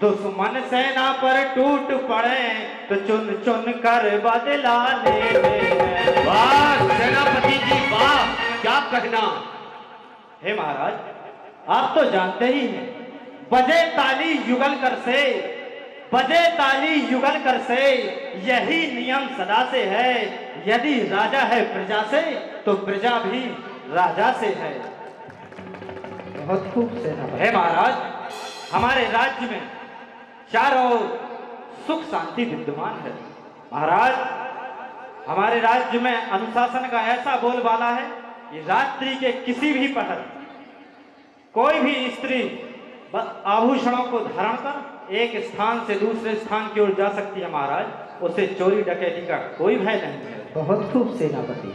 दुश्मन सेना पर टूट पड़े तो चुन चुन कर बदला ले। वाह सेनापति जी वाह, क्या कहना। हे महाराज, आप तो जानते ही हैं, बजे ताली युगल कर से, बजे ताली युगल कर से, यही नियम सदा से है। यदि राजा है प्रजा से तो प्रजा भी राजा से है। बहुत खूब सेनापति। हे महाराज, हमारे राज्य में चारों ओर सुख शांति विद्यमान है। महाराज, हमारे राज्य में अनुशासन का ऐसा बोलबाला है कि रात्रि के किसी भी पहर कोई भी स्त्री आभूषणों को धारण कर एक स्थान से दूसरे स्थान की ओर जा सकती है। महाराज, उसे चोरी डकैती का कोई भय नहीं है। बहुत खूब सेनापति।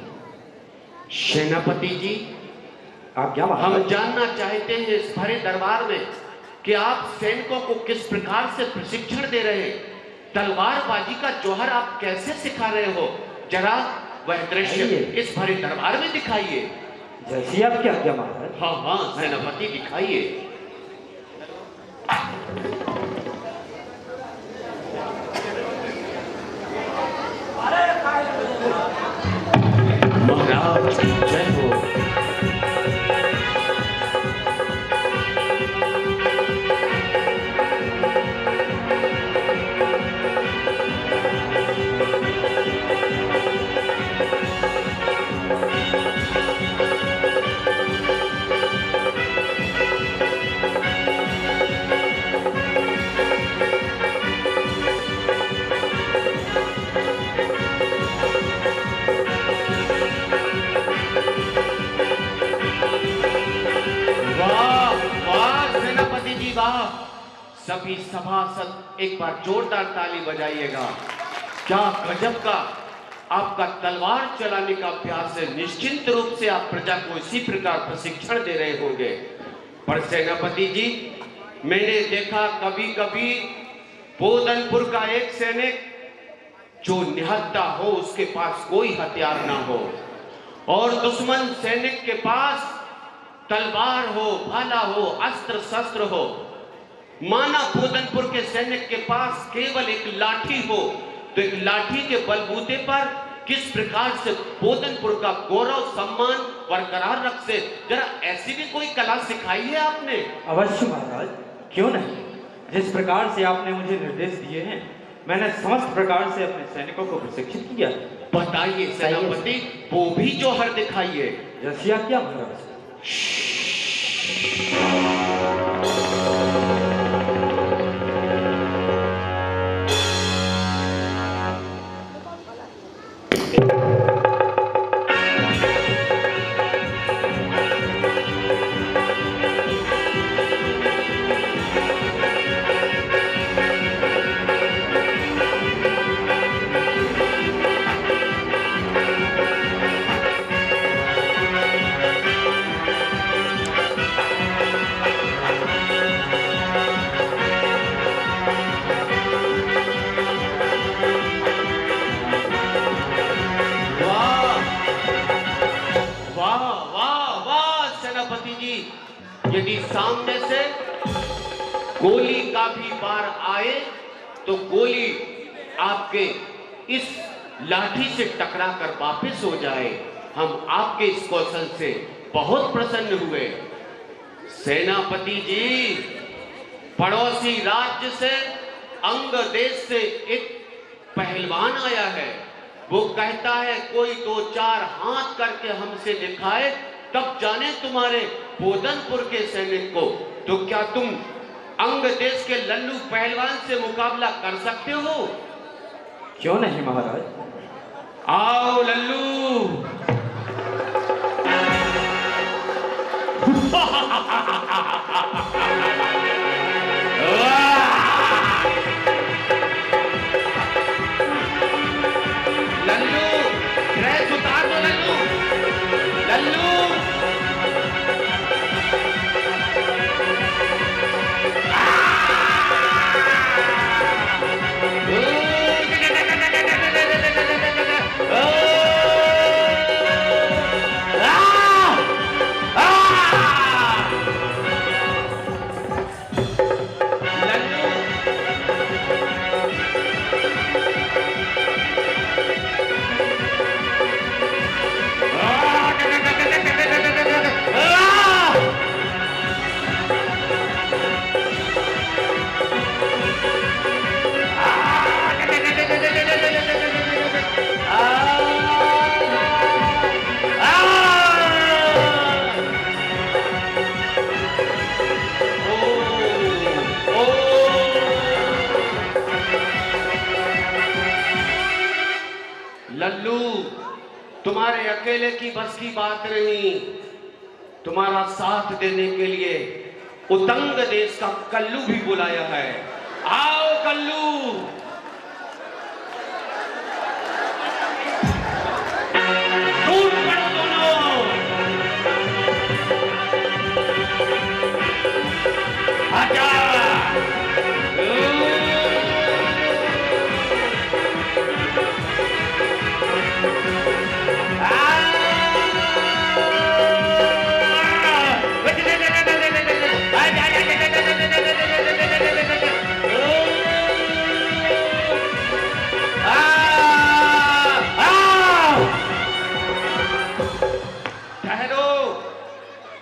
सेनापति जी, आज्ञा हम महाराज। जानना चाहते हैं इस भरे दरबार में कि आप सैनिकों को किस प्रकार से प्रशिक्षण दे रहे हैं, तलवारबाजी का जौहर आप कैसे सिखा रहे हो, जरा वह दृश्य इस भरे दरबार में दिखाइए। जैसी आपकी आज्ञा महाराज। हाँ हाँ सेनापति दिखाइए। महाराज जय हो। सभी सभासद एक बार जोरदार ताली बजाइएगा। क्या गजब का आपका तलवार चलाने का अभ्यास है। निश्चिंत रूप से आप प्रजा को इसी प्रकार प्रशिक्षण दे रहे होंगे। पर सेनापति जी, मैंने देखा कभी कभी बोधनपुर का एक सैनिक जो निहत्था हो, उसके पास कोई हथियार ना हो, और दुश्मन सैनिक के पास तलवार हो, भाला हो, अस्त्र शस्त्र हो। माना बोधनपुर के सैनिक के पास केवल एक लाठी हो, तो एक लाठी के बलबूते पर किस प्रकार से बोधनपुर का गौरव सम्मान बरकरार रख से, जरा ऐसी भी कोई कला सिखाई है आपने? अवश्य महाराज, क्यों नहीं। जिस प्रकार से आपने मुझे निर्देश दिए हैं, मैंने समस्त प्रकार से अपने सैनिकों को प्रशिक्षित किया। बताइए सेनापति, वो भी जौहर दिखाइए। रसिया क्या महाराज? यदि सामने से गोली का भी बार आए तो गोली आपके इस लाठी से टकरा कर वापस हो जाए। हम आपके इस कौशल से बहुत प्रसन्न हुए। सेनापति जी, पड़ोसी राज्य से, अंग देश से एक पहलवान आया है। वो कहता है कोई 2-4 हाथ करके हमसे दिखाए, तब जाने तुम्हारे बोधनपुर के सैनिक को। तो क्या तुम अंग देश के लल्लू पहलवान से मुकाबला कर सकते हो? क्यों नहीं महाराज। आओ लल्लू। लल्लू, ड्रेस उतार दो लल्लू। लल्लू तुम्हारे अकेले की बस की बात नहीं, तुम्हारा साथ देने के लिए उतंग देश का कल्लू भी बुलाया है। आओ कल्लू। दूर पड़ो दोनों। आजा।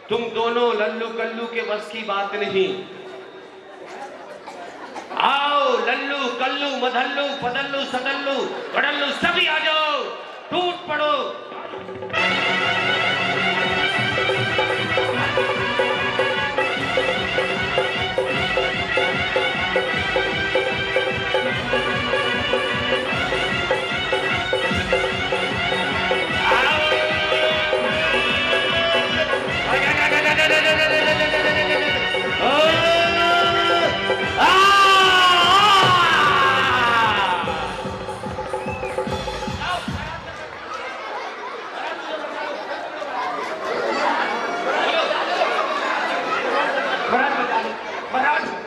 तुम दोनों लल्लू कल्लू के बस की बात नहीं। आओ लल्लू कल्लू मधल्लू पदल्लू सदल्लू बड़ल्लू सभी आ जाओ, टूट पड़ो।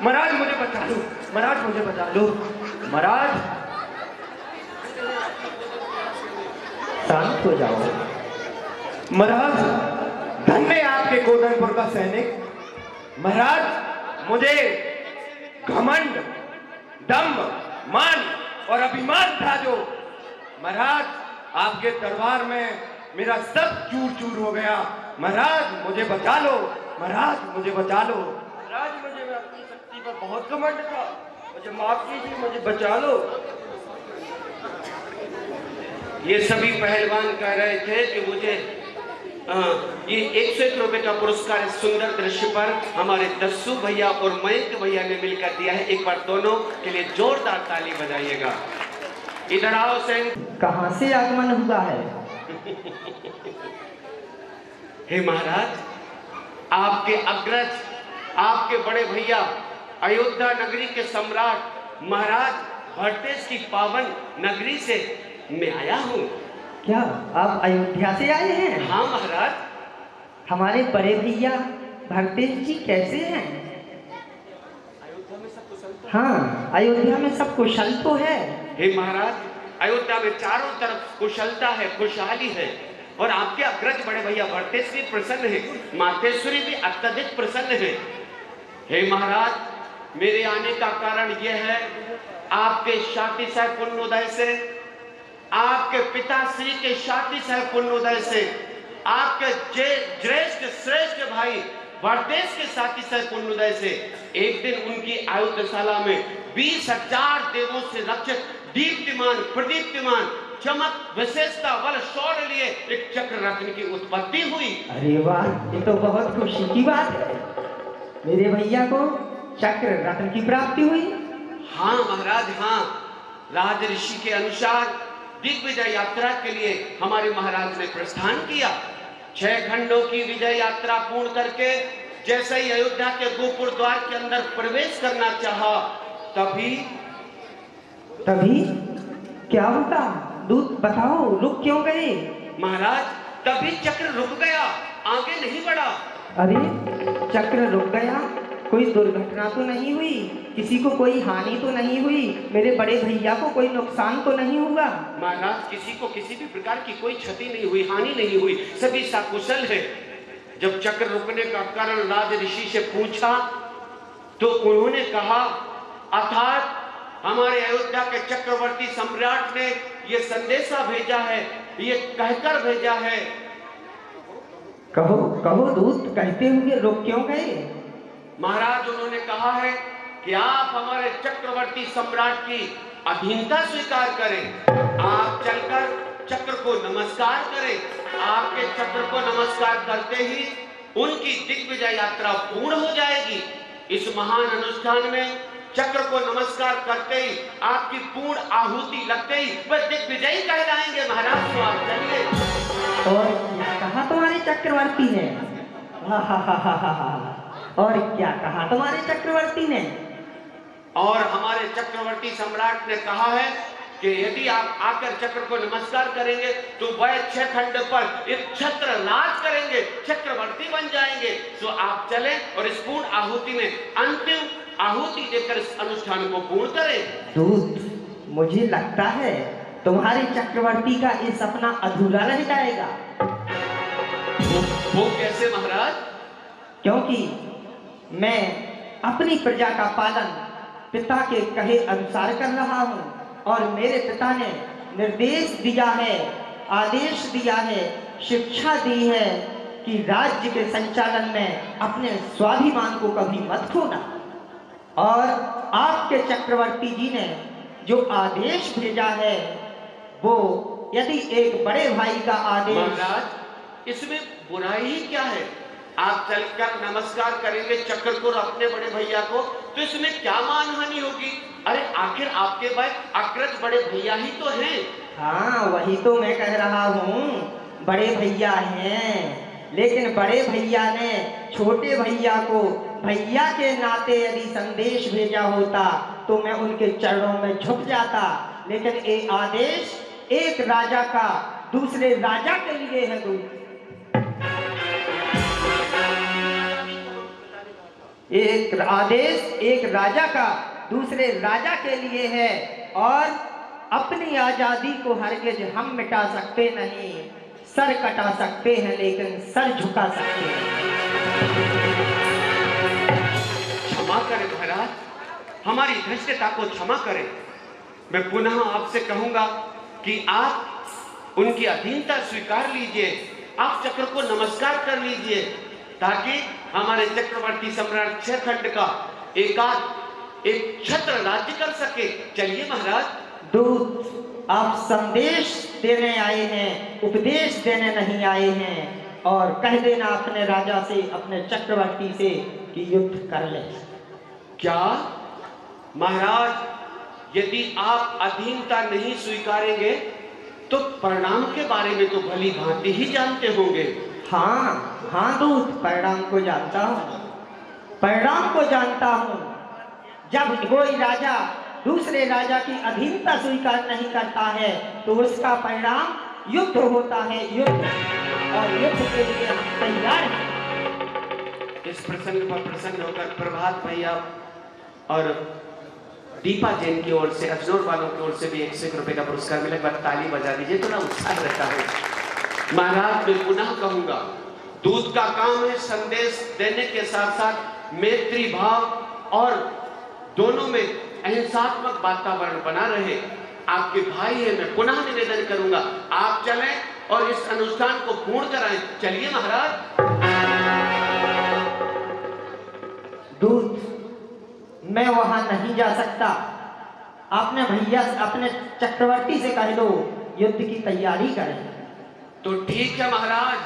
महाराज मुझे बचा लो, महाराज मुझे बचा लो, महाराज। शांत हो जाओ महाराज, धन्य आपके गोधनपुर का सैनिक। महाराज मुझे घमंड, दम्भ, मान और अभिमान था जो, महाराज आपके दरबार में मेरा सब चूर चूर हो गया। महाराज मुझे बचा लो, महाराज मुझे बचा लो। महाराज मुझे अपनी शक्ति पर बहुत घमंड था, मुझे माफ कीजिए, मुझे बचा लो। ये सभी पहलवान कह रहे थे कि मुझे ये 101 रुपए का पुरस्कार इस सुंदर दृश्य पर हमारे दस्सू भैया और मयंक भैया ने मिलकर दिया है। एक बार दोनों के लिए जोरदार ताली बजाइएगा। इधर आओ सेन। कहाँ से आगमन हुआ है? हे महाराज, आपके अग्रज, आपके बड़े भैया, अयोध्या नगरी के सम्राट महाराज भरतेश की पावन नगरी से मैं आया हूँ। क्या आप अयोध्या से आए हैं? हाँ महाराज। हमारे बड़े भैया भरतेश जी कैसे हैं? हाँ, अयोध्या में सब कुशल तो है। हे महाराज, अयोध्या में चारों तरफ कुशलता है, खुशहाली है और आपके अग्रज बड़े भैया भरतेश भी प्रसन्न है, मातेश्वरी भी अत्यधिक प्रसन्न है। हे महाराज, मेरे आने का कारण यह है, आपके शादी साहब पुण्योदय से, आपके पिताश्री के शादी साहब पुण्योदय से, आपके ज्येष्ठ श्रेष्ठ भाई भरतेश के साथी साहब पुण्योदय से एक दिन उनकी आयुधशाला में 20,000 देवों से रक्षित दीप्तिमान प्रदीप्तिमान चमक विशेषता बल शौर्य लिए एक चक्र रत्न की उत्पत्ति हुई। अरे वाह, ये तो बहुत खुशी की बात है। मेरे भैया को चक्र रत्न की प्राप्ति हुई। हाँ महाराज, हाँ। राज ऋषि के अनुसार दिग्विजय यात्रा के लिए हमारे महाराज ने प्रस्थान किया। 6 खंडों की विजय यात्रा पूर्ण करके जैसे ही अयोध्या के गोपुर द्वार के अंदर प्रवेश करना चाहा, तभी क्या होता? दूत बताओ, रुक क्यों गए? महाराज, तभी चक्र रुक गया, आगे नहीं बढ़ा। अरे चक्र रुक गया, कोई दुर्घटना तो नहीं हुई? किसी को कोई हानि तो नहीं हुई? मेरे बड़े भैया को कोई नुकसान तो नहीं हुआ? महाराज, किसी को किसी भी प्रकार की कोई क्षति नहीं हुई, हानि नहीं हुई, सभी सकुशल है। जब चक्र रुकने का कारण राज ऋषि से पूछा तो उन्होंने कहा, अर्थात हमारे अयोध्या के चक्रवर्ती सम्राट ने ये संदेशा भेजा है, ये कहकर भेजा है। कहो कहो दूत, कहते हुए रुक क्यों गए? महाराज, उन्होंने कहा है कि आप हमारे चक्रवर्ती सम्राट की अधीनता स्वीकार करें, आप चलकर चक्र को नमस्कार करें। आपके चक्र को नमस्कार करते ही उनकी दिग्विजय यात्रा पूर्ण हो जाएगी। इस महान अनुष्ठान में चक्र को नमस्कार करते ही, आपकी पूर्ण आहुति लगते ही बस दिग्विजयी कहलाएंगे महाराज। तो आप चलिए। और क्या कहा तुम्हारे चक्रवर्ती ने? और क्या कहा तुम्हारे चक्रवर्ती ने? और हमारे चक्रवर्ती सम्राट ने कहा है कि यदि आप आकर चक्र को नमस्कार करेंगे तो वह 6 खंड पर एक छत्र राज करेंगे, चक्रवर्ती बन जाएंगे। तो आप चलें और इस पूर्ण आहुति में अंतिम आहुति देकर इस अनुष्ठान को पूर्ण करें। दूत, मुझे लगता है तुम्हारे चक्रवर्ती का ये सपना अधूरा रह जाएगा। वो कैसे महाराज? क्योंकि मैं अपनी प्रजा का पालन पिता के कहे अनुसार कर रहा हूँ और मेरे पिता ने निर्देश दिया है, आदेश दिया है, शिक्षा दी है कि राज्य के संचालन में अपने स्वाभिमान को कभी मत खोना। और आपके चक्रवर्ती जी ने जो आदेश भेजा है वो यदि एक बड़े भाई का आदेश। महाराज, इसमें बुराई ही क्या है? आप चलकर नमस्कार करेंगे चक्र को और अपने बड़े भैया को, तो इसमें क्या मानहानि होगी? अरे आखिर आपके भाई अग्रज बड़े भैया ही तो हैं। हाँ, वही तो मैं कह रहा हूँ, बड़े भैया हैं, लेकिन बड़े भैया ने छोटे भैया को भैया के नाते यदि संदेश भेजा होता तो मैं उनके चरणों में झुक जाता। लेकिन ये आदेश एक राजा का दूसरे राजा के लिए है। एक आदेश एक राजा का दूसरे राजा के लिए है और अपनी आजादी को हरगिज हम मिटा सकते नहीं। सर कटा सकते हैं लेकिन सर झुका सकते हैं। क्षमा करें महाराज, हमारी धृष्टता को क्षमा करें। मैं पुनः आपसे कहूंगा कि आप उनकी अधीनता स्वीकार लीजिए, आप चक्र को नमस्कार कर लीजिए ताकि हमारे चक्रवर्ती सम्राट 6 खंड का एक छत्र राज्य कर सके। चलिए महाराज। दूत, आप संदेश देने आए हैं, उपदेश देने नहीं आए हैं। और कह देना अपने राजा से, अपने चक्रवर्ती से कि युद्ध कर ले। क्या महाराज, यदि आप अधीनता नहीं स्वीकारेंगे तो परिणाम के बारे में तो भली भांति ही जानते होंगे। हाँ हाँ दूत, परिणाम को जानता हूँ, परिणाम को जानता हूँ। जब कोई राजा दूसरे राजा की अधीनता स्वीकार नहीं करता है तो उसका परिणाम युद्ध होता है, युद्ध। और युद्ध के लिए हम तैयार हैं। इस प्रसंग पर प्रसन्न होकर प्रभात भैया और दीपा जैन की ओर से, अजनौर वालों की ओर से भी 100 रुपए का पुरस्कार मिला। एक बार ताली बजा दीजिए, थोड़ा उत्साह रहता है। महाराज, मैं पुनः कहूंगा, दूत का काम है संदेश देने के साथ साथ मैत्री भाव और दोनों में अहिंसात्मक वातावरण बना रहे। आपके भाई है, मैं पुनः निवेदन करूंगा आप चलें और इस अनुष्ठान को पूर्ण कराएं। चलिए महाराज। दूत, मैं वहां नहीं जा सकता। आपने भैया अपने चक्रवर्ती से कह दो युद्ध की तैयारी करें। तो ठीक है महाराज,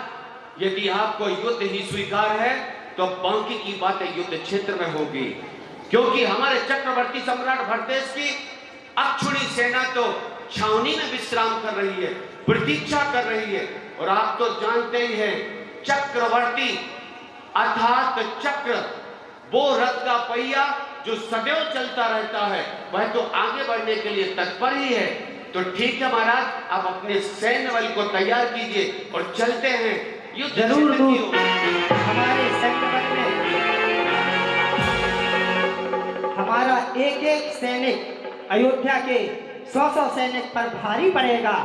यदि आपको युद्ध ही स्वीकार है तो बाकी की बातें युद्ध क्षेत्र में होगी, क्योंकि हमारे चक्रवर्ती सम्राट भरतेश की अक्षुणी सेना तो छावनी में विश्राम कर रही है, प्रतीक्षा कर रही है। और आप तो जानते ही हैं, चक्रवर्ती अर्थात चक्र वो रथ का पहिया जो सदैव चलता रहता है, वह तो आगे बढ़ने के लिए तत्पर ही है। तो ठीक है महाराज, आप अपने सैन्य बल को तैयार कीजिए और चलते हैं युद्ध जरूर क्षेत्र की ओर। हमारे सैन्य बल में हमारा एक एक सैनिक अयोध्या के 100 सैनिक पर भारी पड़ेगा।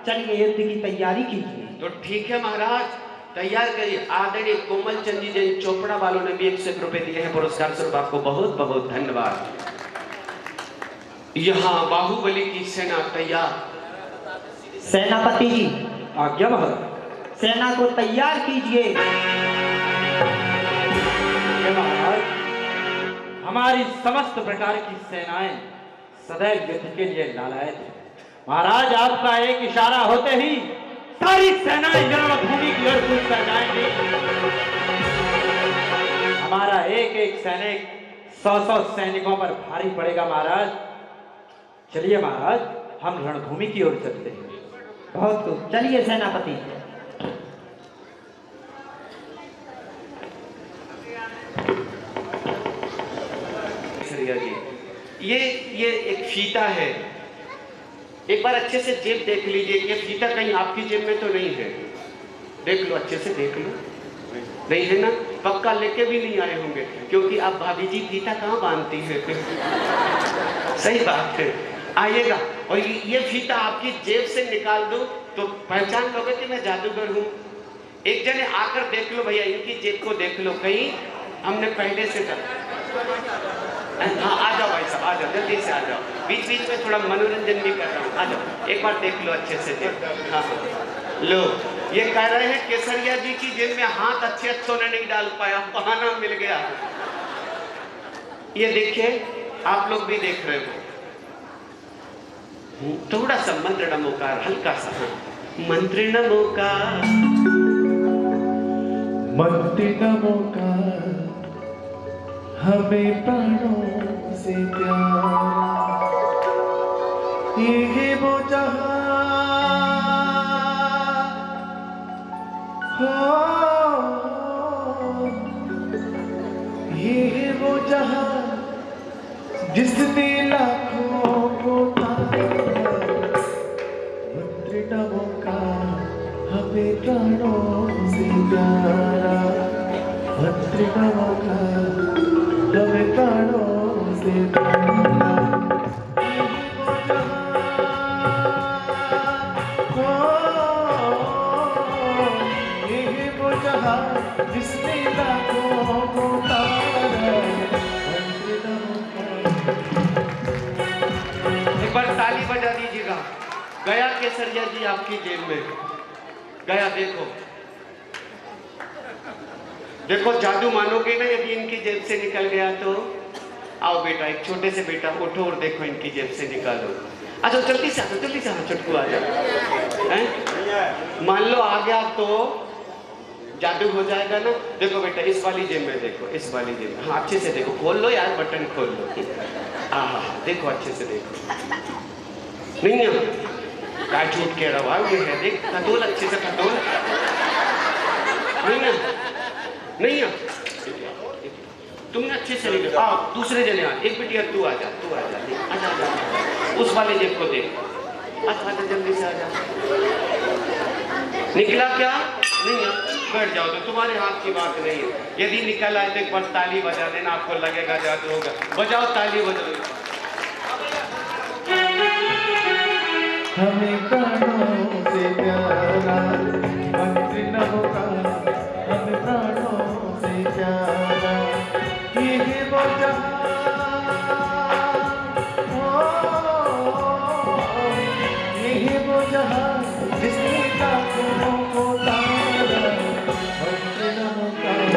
चलिए युद्ध की तैयारी कीजिए। तो ठीक है महाराज, तैयार करिए। आदरणीय कोमल चंद जी जैन चोपड़ा वालों ने भी 100 रुपए दिए हैं पुरस्कार स्वरूप, आपको बहुत बहुत धन्यवाद। यहाँ बाहुबली की सेना तैयार। सेनापति जी, आज्ञा महाराज। सेना को तैयार कीजिए। महाराज, हमारी समस्त प्रकार की सेनाएं सदैव युद्ध के लिए लालायत है। महाराज, आपका एक इशारा होते ही सारी सेनाएं रणभूमि की ओर कूद कर जाएंगी। हमारा एक एक सैनिक 100 सैनिकों पर भारी पड़ेगा महाराज। चलिए महाराज, हम रणभूमि की ओर चलते हैं। बहुत खूब, चलिए सेनापति। जी ये एक फीता है, एक बार अच्छे से जेब देख लीजिए। ये फीता कहीं आपकी जेब में तो नहीं है? देख लो, अच्छे से देख लो। नहीं है ना? पक्का लेके भी नहीं आए होंगे, क्योंकि आप भाभी जी फीता कहाँ बांधती है फिर। सही बात है। आइएगा, और ये फीता आपकी जेब से निकाल दो तो पहचान लोगे कि मैं जादूगर हूँ। एक जने आकर देख लो भैया, इनकी जेब को देख लो, कहीं हमने पहले से हाँ आ जाओ भाई साहब, आ जाओ, जल्दी से आ जाओ। बीच बीच में थोड़ा मनोरंजन भी कर रहा हूँ, आ जाओ। एक बार देख लो अच्छे से जेब। हाँ लो, ये कह रहे हैं केसरिया जी की जेब में हाथ अच्छे अच्छों ने नहीं डाल पाया, बहाना मिल गया। ये देखिए, आप लोग भी देख रहे हो। थोड़ा सा मंत्र नमोकार, हल्का सा मंत्र नमोकार, मंत्र नमोकार, हमें प्राणों से प्यारा, ये है वो जहां, ये है वो जहां जिसने लाखों को तारा। मंत्र नमोकार, हमें प्राणों से प्यारा, मंत्र नमोकार, हमें प्राणों से प्यारा, ये वो जहां जिसने लाखों को तारा। मंत्र नमोकार। एक बार ताली बजा दीजिएगा। गया केसरिया जी आपकी जेब में, गया। देखो देखो, जादू मानोगे ना यदि इनकी जेब से निकल गया तो? आओ बेटा, एक छोटे से बेटा उठो और देखो इनकी जेब से निकालो। आ जाओ, जल्दी से आ जाओ, जल्दी से आ जाओ, छुटकू आ जाओ। मान लो आ गया तो जादू हो जाएगा ना। देखो बेटा, इस वाली जेब में देखो, इस वाली जेब में। हाँ अच्छे से देखो, खोल लो यार, बटन खोल लो। हाँ देखो, अच्छे से देखो। नहीं क्या झूठ कह रहा है, ये है, देख खतोल, अच्छे से खतोल। नहीं ना, नहीं है, तुमने अच्छे से निकल। आओ दूसरे जने आ, एक बिटिया तू आ जा, तू आ जा, आजा आजा, उस वाले जेब को देख, आजा आजा, जल्दी से आ जा। निकला क्या? नहीं है, बैठ जाओ, तो तुम्हारे हाथ की बात नहीं है। यदि निकल आए तो एक बार ताली बजा देना, आपको लगेगा जादू होगा। बजाओ ताली, बजाओ। हमें प्राणों से प्यारा, मंत्र नमोकार, हमें प्राणों से प्यारा, ये है वो जहां, ये है वो जहां जिसने लाखों को तारा। मंत्र नमोकार,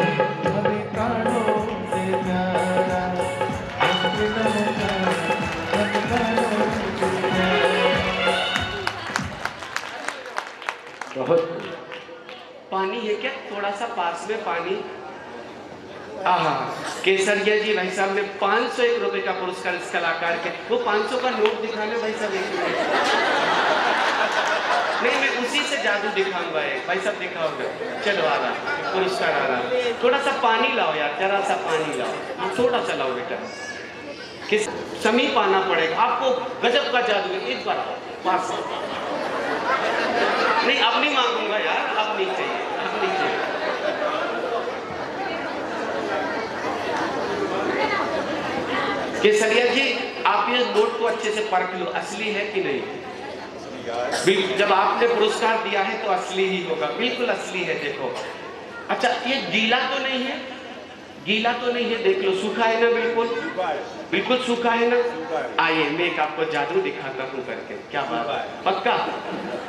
हमें प्राणों से प्यारा, मंत्र नमोकार, हमें प्राणों से प्यारा। बहुत पानी है क्या? थोड़ा सा पास में पानी। आहा, केसरिया जी भाई साहब ने 501 रुपए का पुरस्कार इस कलाकार के। वो 500 का नोट दिखाने भाई साहब, एक मिनट। नहीं, मैं उसी से जादू दिखाऊंगा। एक भाई साहब दिखाओगे? चलो आ रहा, पुरस्कार आ रहा। थोड़ा सा पानी लाओ यार, जरा सा पानी लाओ, थोड़ा सा लाओ बेटा। किस समीप आना पड़ेगा आपको, गजब का जादू है। एक बार पास। नहीं अब नहीं मांगूंगा यार, अब नहीं चाहिए, अब नहीं चाहिए। केसरिया जी, आप ये नोट को अच्छे से परख लो, असली है कि नहीं। जब आपने पुरस्कार दिया है तो असली ही होगा, बिल्कुल असली है। देखो, अच्छा ये गीला तो नहीं है? गीला तो नहीं है, देख लो, सूखा है ना? बिल्कुल बिल्कुल सूखा है ना? आइए मैं एक आपको जादू दिखाता हूँ करके। क्या बात, पक्का?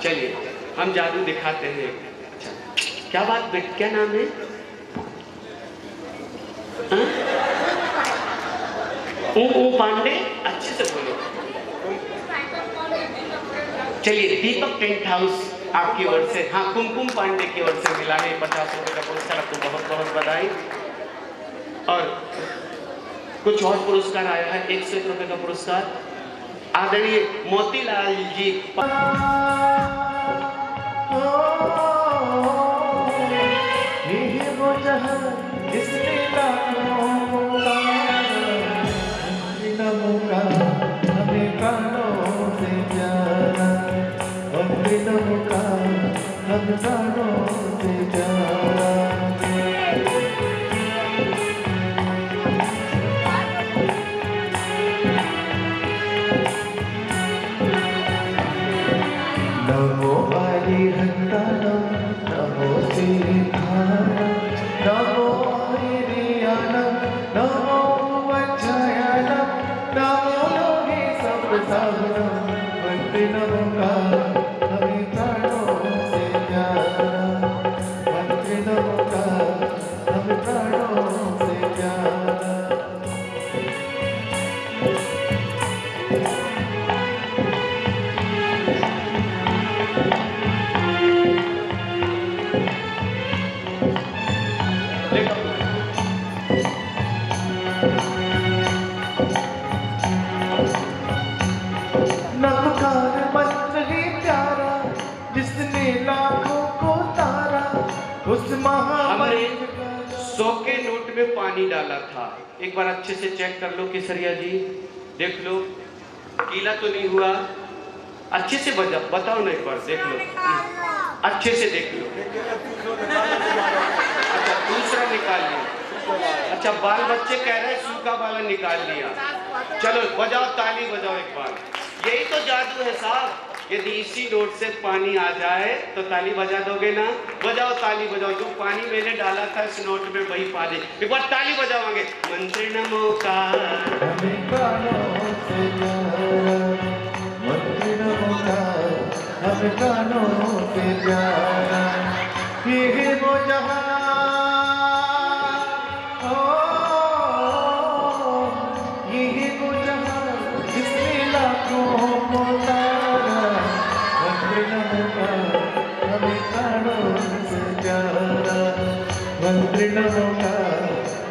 चलिए हम जादू दिखाते हैं। अच्छा क्या बात बेटा, क्या नाम है? पांडे, अच्छे से बोलो। चलिए, दीपक टेंट हाउस आपकी ओर से, हाँ कुमकुम पांडे की ओर से मिला है 50 रुपए का पुरस्कार। आपको बहुत बहुत बधाई। और कुछ और पुरस्कार आया है, 101 रुपए का पुरस्कार आदरणीय मोतीलाल जी। नमो हरिहंतन नमो श्रीधाम नमो हरियानम नमो वज्रयानम नमो योगी संप्रसारणम वंदे नमो का हमें प्राणों से प्यारा वंदे नमो का हमें प्राणों से प्यारा। नमकार मंत्र ही प्यारा जिसने लाखों को तारा उस हमने 100 के नोट में पानी डाला था। एक बार अच्छे से चेक कर लो केसरिया जी, देख लो गीला तो नहीं हुआ। अच्छे से बताओ ना, एक बार देख लो, अच्छे से देख लो। अच्छा दूसरा निकाल लिया। अच्छा बाल बच्चे कह रहे हैं सूखा वाला निकाल लिया। चलो बजाओ ताली, बजाओ एक बार। यही तो जादू है साहब, यदि इसी नोट से पानी आ जाए तो ताली बजा दोगे ना? बजाओ ताली बजाओ। जो पानी मैंने डाला था इस नोट में वही पानी, एक बार ताली बजाओगे। मंत्र नमो का हमें प्राणों से प्यारा मंत्र नमो का हमें प्राणों से प्यारा। ये वो जहां ये वो जहां जिसने लाखों को तारा मंत्र नमो का हमें प्राणों से प्यारा मंत्र नमो का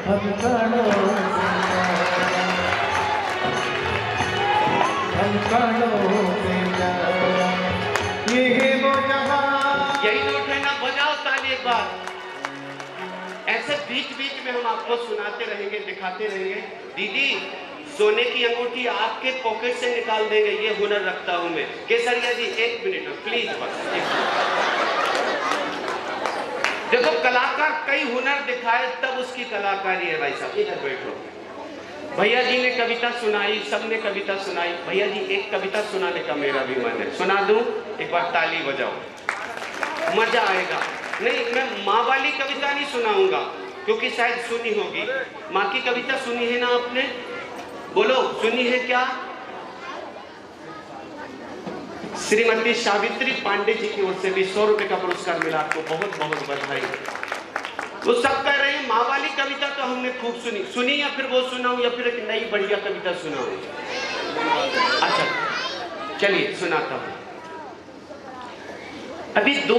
हमें प्राणों से प्यारा हम प्राणों से प्यारा। ये वो जहां यही नोट है ना? बजाओ ताली एक बार। ऐसे बीच बीच में हम आपको सुनाते रहेंगे, दिखाते रहेंगे। दीदी सोने की अंगूठी आपके पॉकेट से निकाल देंगे, ये हुनर रखता हूं मैं। केसरिया जी 1 मिनट प्लीज, बस 1 मिनट। देखो कलाकार कई हुनर दिखाए तब उसकी कलाकारी है भाई साहब। इधर बैठो। भैया जी ने कविता सुनाई, सबने कविता सुनाई। भैया जी एक कविता सुनाने का मेरा भी मन है, सुना दूं? एक बार ताली बजाओ, मजा आएगा। नहीं मैं माँ वाली कविता नहीं सुनाऊंगा क्योंकि शायद सुनी होगी। माँ की कविता सुनी है ना आपने? बोलो सुनी है क्या? श्रीमती सावित्री पांडे जी की ओर से भी 100 रुपए का पुरस्कार मिला आपको, बहुत बहुत बधाई। वो सब कह रहे हैं माँ वाली कविता तो हमने खूब सुनी या फिर वो सुनाऊं या फिर एक नई बढ़िया कविता सुनाऊं? अच्छा चलिए सुनाता हूं। अभी 2